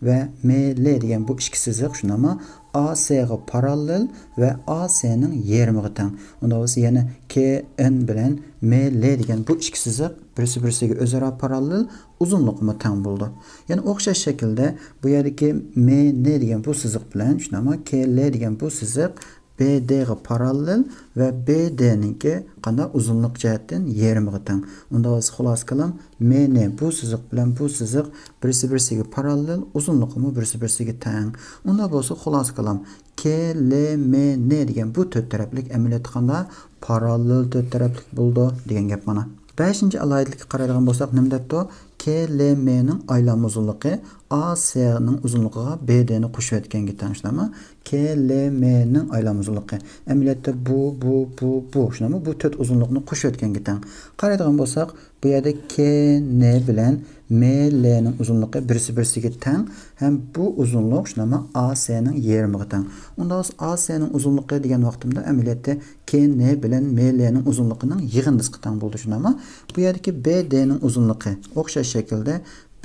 va ML degan bu ikki siziq shunama AC ga parallel va AC'ning yarmiga teng. Unda bo'lsa yana KN bilan ML degan bu ikki siziq birisi-birisiga o'zaro parallel uzunluqmi teng bo'ldi. Ya'ni o'xshash shaklda bu yerdagi MN degan bu siziq bilan shunama KL degan bu siziq BD ga parallel va BD'ninki qanday uzunluq jihatdan yarmiga teng. Unda bo'lsa xulos qilam MN bu siziq bilan bu siziq birisi-birisiga parallel uzunluqmi birisi-birisiga teng. Unda bo'lsa xulos qilam KLMN degan bu to'rt taraflik amaliyot qanday parallel to'rt taraflik bo'ldi degan gap mana. 5-chi alohidlikka qaraydigan bo'lsak nima debdi? KLM'ning aylanma uzunluğu AC'ning uzunluğuga BD'ni qo'shib o'tganga teng shunami? KLM'ning aylanma uzunluğu. Amaliyotda bu shunami? Bu to'rt uzunluqni qo'shib o'tganga teng. Qaraydigan bo'lsak, bu yerda KN bilan ML'ning uzunluğu birisi-birisiga teng, ham bu uzunluq shunami? AC'ning yarmiga teng. Unda AC'ning uzunluğu degan vaqtimda amaliyotda KN bilan ML'ning uzunluğunun yig'indisiga teng bo'ldi shunami? Bu yerdagi BD'ning uzunluğu o'xshash shaklda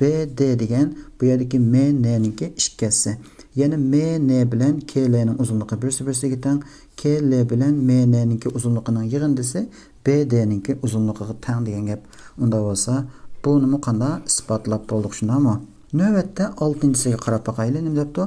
BD degan bu yerdagi MN'ninki ikkisi. Ya'ni MN bilan KL'ning uzunluğu birisi-birisiga teng, KL bilan MN'ninki uzunluğunun yig'indisi BD'ninki uzunluğuga teng degan gap. Unda bo'lsa, buni qanday isbotlab bo'ldik shunami? Növbətdə 6-cısıya qarab baxaylı. Nima debdi?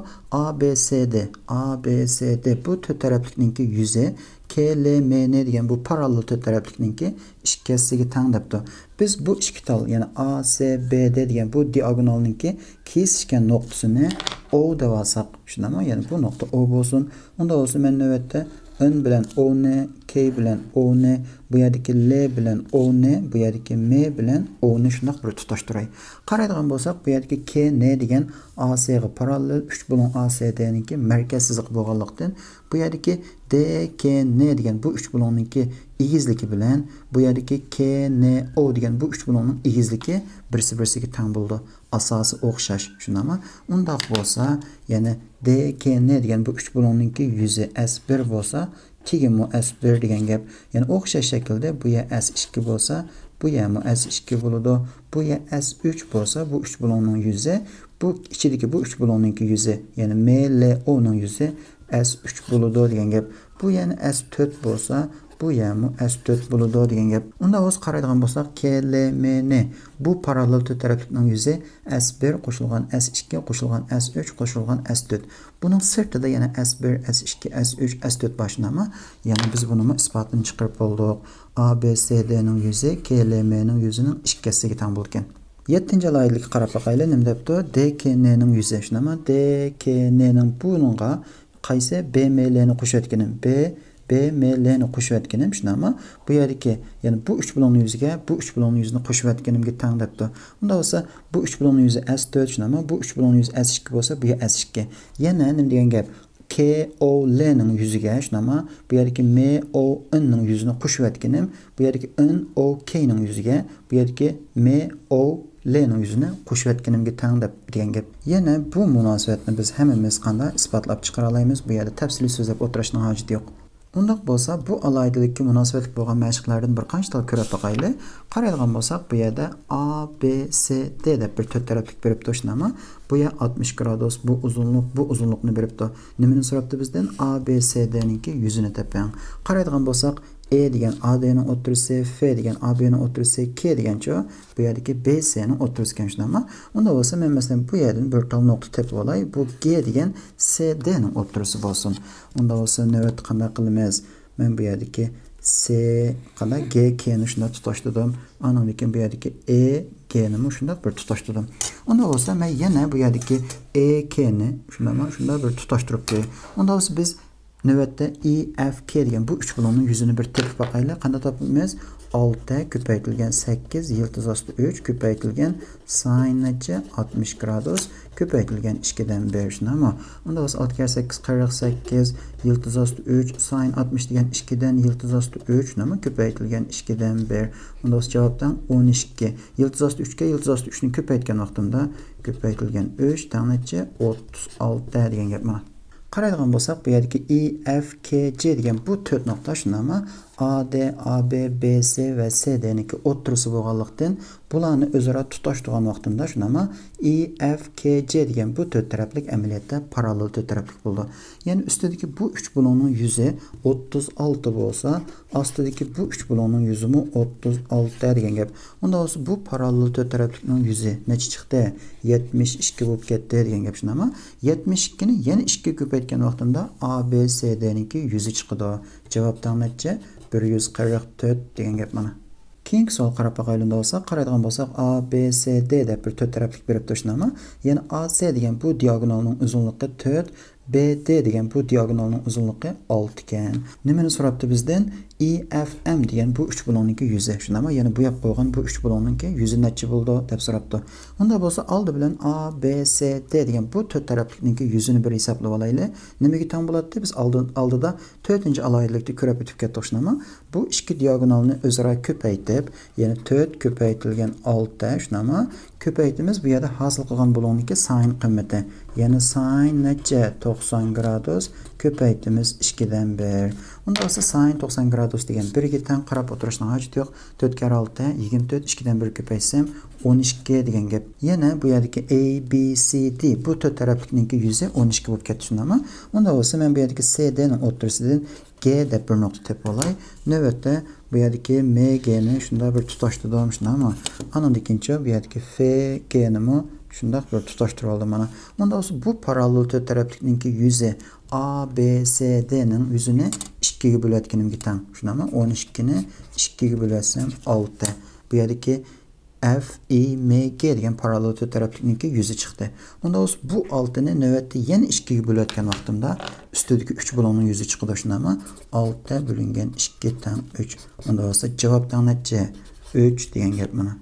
ABCD bu to'rt taraflikninki yüzü, KLMN degan bu parallel to'rt taraflikninki ikkisiga teng debdi. Biz bu ikki tal, ya'ni ACBD degan bu diagonalninki kesishgan nuqtasini O deb olsak, shunami? Ya'ni bu nuqta O bo'lsin. Unda bo'lsa men navbatda N bilan O'ni, K bilan O'ni, bu yerdagi L bilan O'ni, bu yerdagi M bilan O'ni shundoq bir tutashtiray. Qaraydigan bo'lsak, bu yerdagi K N degan AC ga parallel 3 bo'lon ACD'ninki markaz siziq bo'lganlikdan, bu yerdagi D K N degan bu 3 bo'lonninki egizligi bilan, bu yerdagi K N O degan bu 3 bo'lonning egizligi birisi-birisiga teng bo'ldi. Asosi o'xshash, shunami? Undaq bo'lsa, ya'ni D K N degan bu 3 bo'lonninki yuzi S1 bo'lsa, tegimi S1 degan gap. Ya'ni o'xshash shaklda bu ya S2 bo'lsa, bu ya S2 bo'ladi. Bu ya S3 bo'lsa, bu 3 bo'lonning yuzi, bu ichidagi bu 3 bo'lonninki yuzi, ya'ni MLO ning yuzi S3 bo'ladi degan gap. Bu ya'ni S4 bo'lsa, bu ya'ni S4 bo'ladi degan gap. Unda o'z qaraydigan bo'lsak, KLMN bu parallel to'rt taraflikning yuzi S1 qo'shilgan S2 qo'shilgan S3 qo'shilgan S4. Buning sirtida yana S1, S2, S3, S4 boshlanma. Ya'ni biz buni isbotini chiqarib bo'ldik. ABCDning yuzi KLMning yuzining ikkisiga teng bo'lgan. 7-ci alohidlikka qarab baxayli. Nima debdi? DKNning yuzi shunami? DKNning buningga qaysi BMLni qo'shib o'tganim? BMLni qo'shib o'tganim shunami? Bu yerdagi, ya'ni bu 3 bo'lonning yuziga bu 3 bo'lonning yuzini qo'shib o'tganimga teng debdi. Unda bo'lsa, bu 3 bo'lonning yuzi S4 shunami? Bu 3 bo'lonning yuzi S2 bo'lsa, bu S2. Yana nima degan gap? KOLning yuziga shunami? Bu yerdagi MONning yuzini qo'shib o'tganim, bu yerdagi NOKning yuziga, bu yerdagi MOLning yuzini qo'shib o'tganimga teng degan gap. Yana bu munosabatni biz hammamiz qanday isbotlab chiqara olamiz? Bu yerda tafsiliy so'zlab o'tirishning hojati yo'q. Undaq bo'lsa, bu alohidlikka munosabatli bo'lgan mashqlardan bir qancha tal ko'rib boqayli. Qaraydigan bo'lsak, bu yerda A, B, C, D deb bir to'rt taraflik beribdi shunami? Bu yer 60 gradus, bu uzunluqni beribdi. Nimani so'rabdi bizdan? A, B, C, D'ninki yuzini toping. Qaraydigan bo'lsak, E degan AD'ning o'ttirisi, F degan AB'ning o'ttirisi, K degancha bu yerdagi BC'ning o'ttirisi ekan shundaymi? Unda bo'lsa men masalan bu yerdan bir tal nuqta tepib olay. Bu G degan CD'ning o'ttirisi bo'lsin. Unda bo'lsa navbatda qanday qilamiz? Men bu yerdagi C qana G K'ni shunda tutashtirdim. Andan keyin bu yerdagi E G'ni shunda bir tutashtirdim. Unda bo'lsa men yana bu yerdagi E K'ni shunda bir tutashtiribdi. Unda bo'lsa biz navbatda E F K degan bu 3 bloğun yüzünü bir tepib bakaylik. Qanday topamiz? 6 ko'paytirilgan 8 yıldız osti 3 ko'paytirilgan sin 60 gradus ko'paytirilgan 2 dan 1 shunami? Unda bo'lsa 6 kere 8 48 yıldız osti 3 sin 60 degan 2 dan yıldız osti 3 nima ko'paytirilgan 2 dan 1. Unda bo'lsa javobdan 12 yıldız osti 3 ga yıldız osti 3 ni ko'paytgan vaqtimda ko'paytirilgan 3 dan 36 degan gap mana. Qaraydigan bo'lsak, bu yerdagi E, F, K, C degan bu 4 nuqta shunami? AD, AB, BC va CD'niki o'ttirisi bo'lganlikdan bularni o'zaro tutashtirgan vaqtimda shunami? E, F, K, C degan bu 4 taraflik amaliyotda parallel 4 taraflik bo'ldi. Ya'ni ustidagi bu 3 bloğning yüzü 36 bo'lsa, ostidagi bu 3 bloğning yüzü 36 degan gap. Unda bo'lsa bu parallel 4 taraflikning yüzü necha chiqdi? 72 bo'lib ketdi degan gap shunami? 72 ni yana 2 ko'paytgan vaqtimda ABCD'ninki yüzü chiqdi. Javobdan necha? 144 degan gap mana. Keyingi savol qarab baqaylik bo'lsa, qaraydigan bo'lsak ABCD deb bir 4 taraflik berib turishni, ya'ni AC degan bu diagonalning uzunligi 4, BD degan bu diagonalning uzunligi 6 ekan. Nimani so'rabdi bizdan? EFM degan bu 3 bloğninki yüzü. Shunami? Ya'ni bu yoq qo'ygan bu 3 bloğninki yüzü necha bo'ldi deb so'rabdi. Unda bo'lsa oldi bilan ABCD degan bu 4 taraflikninki yüzünü bir hisoblab olaylik. Nimaga teng bo'ladi? Biz oldida 4-alohidlikni ko'rib o'tib ketdik shunami? Bu ikki diagonalni o'zaro ko'paytib, ya'ni 4 ko'paytirilgan 6 shunami? Ko'paytimiz bu yerda hosil qilgan bloğninki sin qiymati. Ya'ni sin necha 90 gradus ko'paytimiz 2 dan 1. Unda bo'lsa sin 90 gradus degan 1 ga teng qarab o'tirishning hojati yo'q. 4 kere 6 24 2 dan 1 ko'paysam 12 degan gap. Yana bu yerdagi A B C D bu 4 taraflikninki yüzü 12 bo'lib ketdi shundami? Unda bo'lsa men bu yerdagi CD'ning o'ttirisidan G deb bir nuqta tepib olay. Navbatda bu yerdagi M G'ni shunda bir tutashtirdim shundami? Andan ikkinchi bu yerdagi F G'ni shundaq bir tutashtirib oldim mana. Unda bo'lsa bu parallel 4 taraflikninki yüzü A B C D'ning yüzünü 2 ga bo'layotganimga teng. Shunami? 12 ni 2 ga bo'latsam 6. Bu yerdagi F, E, M, G degan parallel 4 taraflikninki yüzü chiqdi. Unda bo'lsa bu 6 ni navbatda yana 2 ga bo'layotgan vaqtimda ustidagi 3 bloğning yüzü chiqdi shunami? 6 bo'lingan 2 teng 3. Unda bo'lsa javobdan necha? 3 degan gap mana.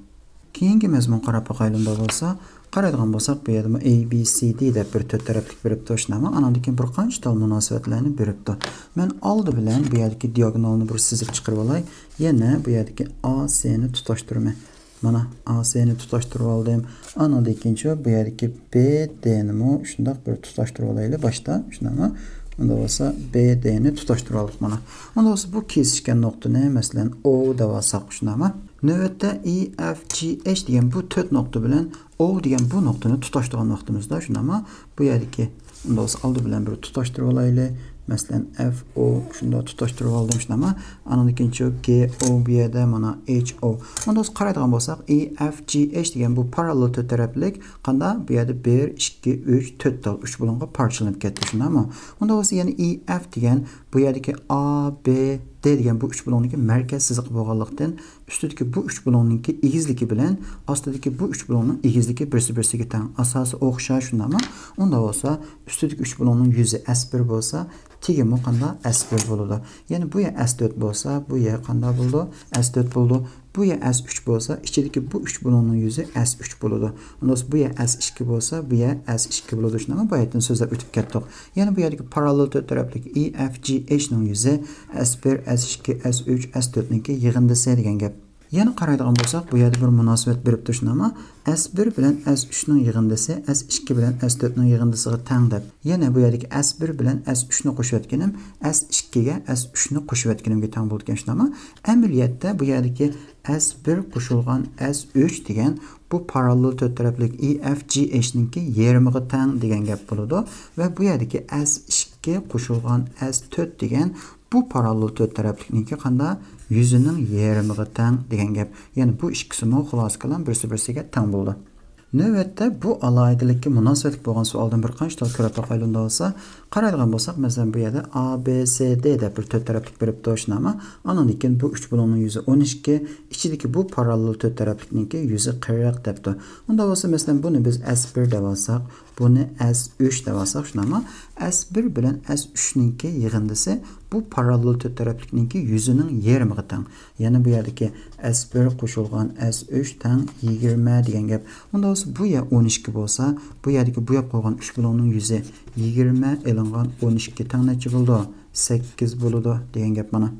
Keyingi mazmun qarab baqaylik bo'lsa, qaraydigan bo'lsak bu yerda A B C D deb bir 4 taraflik berib turishni, andan keyin bir qancha tal munosabatlarni beribdi. Men oldi bilan bu yerdagi diagonalni bir chizib chiqarib olay. Yana bu yerdagi AC ni tutashtirman. Mana AC ni tutashtirib oldim. Andan ikkinchi bu yerdagi BD ni shundoq bir tutashtirib olaylik boshda, shunami? Unda bo'lsa BD ni tutashtirib oldik mana. Unda bo'lsa bu kesishgan nuqtani masalan O deb olsak shunami? Navbatda E F G H degan bu 4 nuqta bilan O degan bu nuqtani tutashtirgan vaqtimizda shunami? Bu yerdagi unda bo'lsa oldi bilan bir tutashtirib olaylik. Masalan F O shunda tutashtirib oldim shunami? Andan ikkinchi G O bu yerda mana H O. Unda bo'lsa qaraydigan bo'lsak E F G H degan bu parallel 4 taraflik qanday? Bu yerda 1 2 3 4 tal 3 bo'longa parchalanib ketdi shunami? Unda bo'lsa yana E F degan bu yerdagi A B D degan bu 3 bloğninki merkez siziq bo'lganlikdan ustidagi bu 3 bloğninki egizligi bilan ostidagi bu 3 bloğning egizligi birsi-birsiga teng. Asosi o'xshash shundami? Unda bo'lsa ustidagi 3 bloğning yüzü S1 bo'lsa, tegimi qanday S1 bo'ladi. Ya'ni bu ya S4 bo'lsa, bu ya qanday bo'ldi? S4 bo'ldi. Bu ya S3 bo'lsa, ichidagi bu 3 bloğning yüzü S3 bo'ladi. Unda bu ya S2 bo'lsa, bu ya S2 bo'ladi shunami? Bu yerdan so'zlab o'tib ketdik. Ya'ni bu yerdagi parallel 4 taraflik E F G H ning yüzü S1, S2, S3, S4 ninki yig'indisi degan gap. Yana qaraydigan bo'lsak, bu yerda bir munosabat berib turishni, S1 bilan S3 ning yig'indisi S2 bilan S4 ning yig'indisiga teng deb. Yana bu yerdagi S1 bilan S3 ni qo'shayotganim S2 ga S3 ni qo'shayotganimga teng bo'lgan shunami? Amaliyotda bu yerdagi S1 qo'shilgan S3 degan bu parallel 4 taraflik E F G H ninki yarmiga teng degan gap bo'ladi va bu yerdagi S2 qo'shilgan S4 degan bu parallel to'rt taraflikniki qanda yüzünün yarimiga teng degan gap. Ya'ni bu ikkisini xulosa qilgan birsiga teng bo'ldi. Növbətdə bu alaydilikka munosabatli bo'lgan savoldan bir qancha ko'rib taqaylıqda olsa, qaraydigan bo'lsak, masalan bu yerda A, B, C, D deb bir to'rt taraflik berib turishni ama, andan keyin bu 3 bo'lonning yuzi 12, ichidagi bu parallel to'rt taraflikniki yuzi 40 debdi. Unda bo'lsa, masalan buni biz S1 deb olsak, buni S3 deb olsak, shuni ama S1 bilan S3 ninki yig'indisi bu parallel to'rt taraflikniki yuzining yarimiga teng. Ya'ni bu yerdagi S1 qo'shilgan S3 teng 20 degan gap. Unda bu ya 12 bo'lsa, bu yerdagi bu yoq qo'ygan 3 bo'lonning yuzi 20 elingan 12 teng necha bo'ldi? 8 bo'ladi degan gap mana.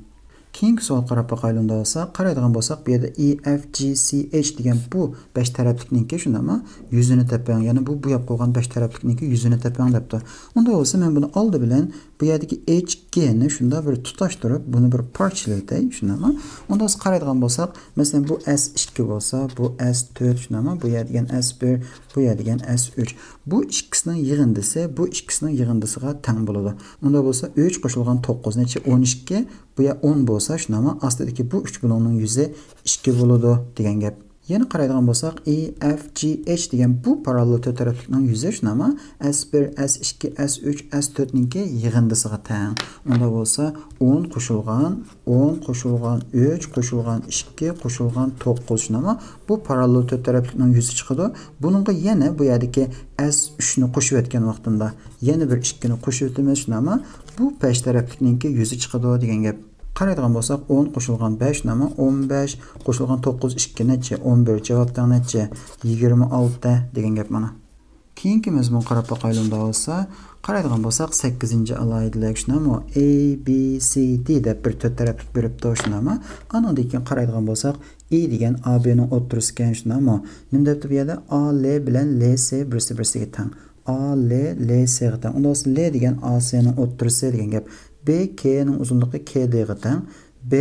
Keyingi savol qarab baqaylıqda olsa, qaraydigan bo'lsak, bu yerda E, F, G, C, H degan bu 5 taraflikniki shunda ama yüzünü tepang, ya'ni bu yoq qo'ygan 5 taraflikniki yüzünü tepang debdi. Unda bo'lsa, men buni oldi bilan bu yerdagi H, G ni shunda bir tutashtirib, buni bir parchalayday, shunda ama unda biz qaraydigan bo'lsak, masalan bu S2 bo'lsa, bu S4 shunda ama bu yer degan S1, bu yer degan S3. Bu ikkisining yig'indisi bu ikkisining yig'indisiga teng bo'ladi. Unda bo'lsa 3 qo'shilgan 9 necha 12, bu ya 10 bo'lsa, shunda ama astidagi bu 3 bo'lonning yuzi 2 bo'ladi degan gap. Yana qaraydigan bo'lsak, E, F, G, H degan bu parallel to'rt taraflikning yuzi shunda ama S1, S2, S3, S4 ninki yig'indisiga teng. Unda bo'lsa 10 qo'shilgan 3 qo'shilgan 2 qo'shilgan 9 shunda ama bu parallel to'rt taraflikning yuzi chiqadi. Buningga yana bu yerdagi S3 ni qo'shib o'tgan vaqtida yana bir 2 ni qo'shib o'tamiz shunda ama bu 5 taraflikninki yuzi chiqadi degan gap. Qaraydigan bo'lsak 10 qo'shilgan 5 nima 15 qo'shilgan 9 2 necha 11 javobdan necha 26 degan gap mana. Keyingi mazmun qarab baqaylıqda olsa, qaraydigan bo'lsak 8-alaydilik shunami A, B, C, D deb bir to'rt taraflik berib turishni andan keyin qaraydigan bo'lsak E degan A, B ning o'ttirisi ekan shunami nima debdi bu yerda A, L bilan L, C birsiga teng. A, L, L, C ga teng. Unda L degan A, C ning o'ttirisi degan gap. B, K ning uzunluğu K, D ga teng. B,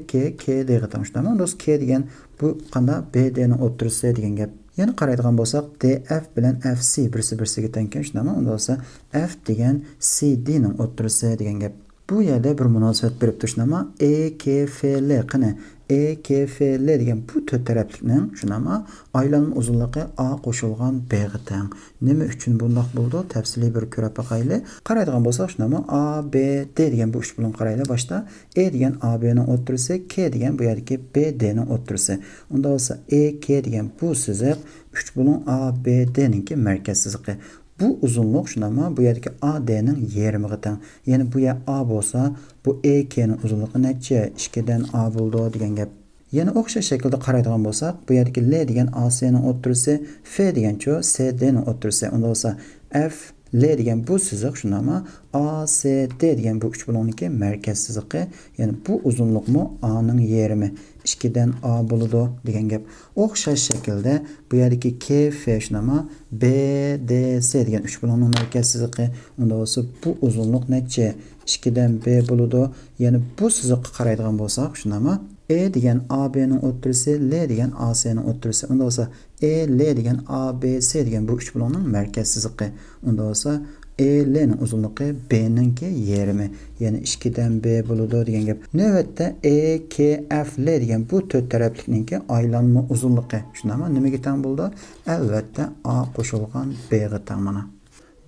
K, K, D ga teng. Shunami unda K degan bu qanda B, D ning o'ttirisi degan gap. Yana qaraydigan bo'lsak, DF bilan FC birsiga teng ekan. Shunami unda bo'lsa F degan CD ning o'ttirisi degan gap. Bu yerda bir munosabat berib turishni EKFL qani EKFL degan bu to'rt taraflikning shunami aylanma uzunluğu A qo'shilgan B ga teng. Nima uchun bundoq bo'ldi? Tafsiliy bir ko'rib baqayli. Qaraydigan bo'lsak shunami A, B, D degan bu uch bilan qarayli. Boshda E degan A, B ning o'ttirisi, K degan bu yerdagi B, D ning o'ttirisi. Unda bo'lsa EK degan bu siziq 3 bilan A, B, D ningki markaz siziqi. Bu uzunluq shunami bu yerdagi AD'ning yarimiga teng. Ya'ni bu yer A bo'lsa, bu EK'ning uzunluğu necha? 2 dan A bo'ldi degan gap. Yana o'xshash shaklda qaraydigan bo'lsak, bu yerdagi L degan AC'ning o'ttirisi, F degancho CD'ning o'ttirisi. Unda bo'lsa F L degan bu siziq shunami ACD degan bu 3 bo'lonniki markaz siziqi. Ya'ni bu uzunluqmi A'ning yarimi 2 dan A bo'ladi degan gap. O'xshash shaklda bu yerdagi KF shunami BDC degan 3 bo'lonning markaz siziqi. Unda bo'lsa bu uzunluq necha? 2 dan B bo'ladi. Ya'ni bu siziqqa qaraydigan bo'lsak shunami E degan AB ning o'ttirisi, L degan AC ning o'ttirisi. Unda bo'lsa E, L degan ABC degan bu 3 bo'lonning markaz siziqi. Unda bo'lsa E, L ning uzunluğu B ningki yarimi. Ya'ni 2 dan B bo'ladi degan gap. Navbatda E, K, F, L degan bu to'rt taraflikninki aylanma uzunluğu. Shunami nimaga teng bo'ldi? Albatta A qo'shilgan B ga teng mana.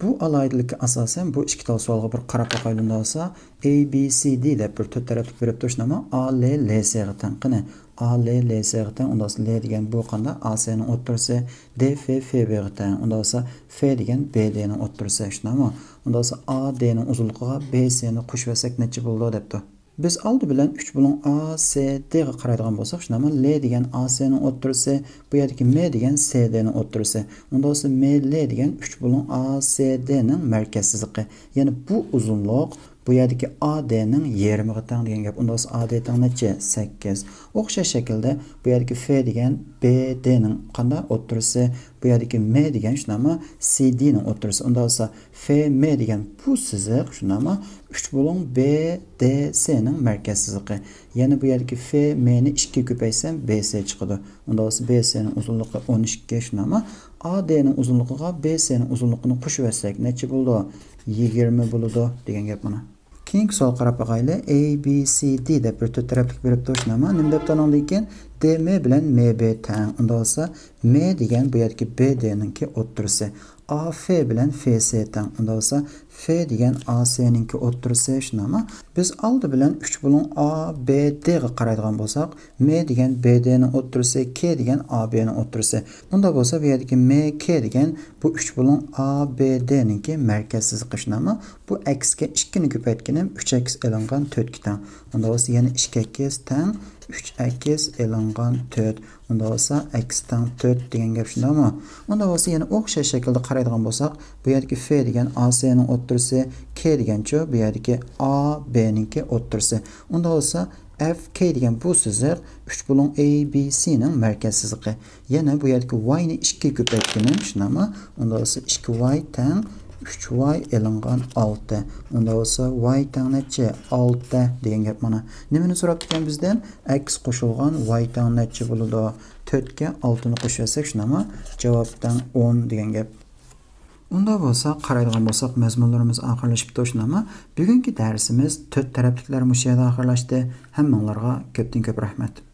Bu alaydilikka asosan bu ikkita savolga bir qarab baqaylik olsa, A, B, C, D deb bir to'rt taraflik berib turishni A, L, L, C ga teng. Qani A, L, L, C ga teng. Unda L degan bu qanda A, C ning o'ttirisi, D, F, F, B ga teng. Unda bo'lsa F degan B, D ning o'ttirisi shunami? Unda bo'lsa A, D ning uzunluğuga B, C ni qo'shib olsak necha bo'ldi debdi. Biz oldi bilan 3 bilan A, C, D ga qaraydigan bo'lsak, shunami L degan A, C ning o'ttirisi, bu yerdagi M degan C, D ning o'ttirisi. Unda bo'lsa M, L degan 3 bilan A, C, D ning markaz siziqi. Ya'ni bu uzunluq bu yerdagi AD ning yarimiga teng degan gap. Unda bo'lsa AD teng necha? 8. O'xshash shaklda bu yerdagi F degan BD ning qanday o'ttirisi, bu yerdagi M degan shunami CD ning o'ttirisi. Unda bo'lsa F, M degan bu siziq shunami 3 bilan BDC ning markaz siziqi. Ya'ni bu yerdagi F, M ni 2 ko'paysam BC chiqadi. Unda bo'lsa BC ning uzunluğu 12 shunami AD ning uzunluğuga BC ning uzunluğini qo'shib olsak necha bo'ldi? 20 bo'ladi degan gap mana. Keyingi savol qarab boqayli. A, B, C, D deb bir to'rt taraflik berib turishni nima deb tanildi ekan? DM bilan MB teng. Unda bo'lsa M degan bu yerdagi BD'ninki o'ttirisi. AF bilan FC teng. Unda bo'lsa F degan AC'ninki o'ttirisi shunami? Biz oldi bilan 3 bo'lin ABD ga qaraydigan bo'lsak, M degan BD'ning o'ttirisi, K degan AB'ning o'ttirisi. Unda bo'lsa bu yerdagi MK degan bu 3 bo'lin ABD'ninki markazsiz qishnami? Bu x'ga 2 ni ko'paytganim 3x elingan 4 ga teng. Unda bo'lsa yana 2x teng 3x elingan 4. Unda bo'lsa x teng 4 degan gap shundami? Unda bo'lsa yana o'xshash shaklda qaraydigan bo'lsak, bu yerdagi F degan AC'ning o'ttirisi, K degancha bu yerdagi AB'ninki o'ttirisi. Unda bo'lsa FK degan bu siziq 3 bo'lin ABC'ning markaz siziqi. Yana bu yerdagi y ni 2 ko'paytganim shundami? Unda bo'lsa 2y teng 3y elingan 6. Unda bo'lsa y teng necha? 6 degan gap mana. Nimani so'rab ekan bizdan? X qo'shilgan y teng necha bo'ladi? 4 ga 6 ni qo'shsak shunami? Javob teng 10 degan gap. Unda bo'lsa, qaraydigan bo'lsak, mazmunlarimiz oxirlashib turishmi? Bugungi darsimiz to'rt tarafliklar mush yerda oxirlashdi. Hammanglarga ko'pdan ko'p rahmat.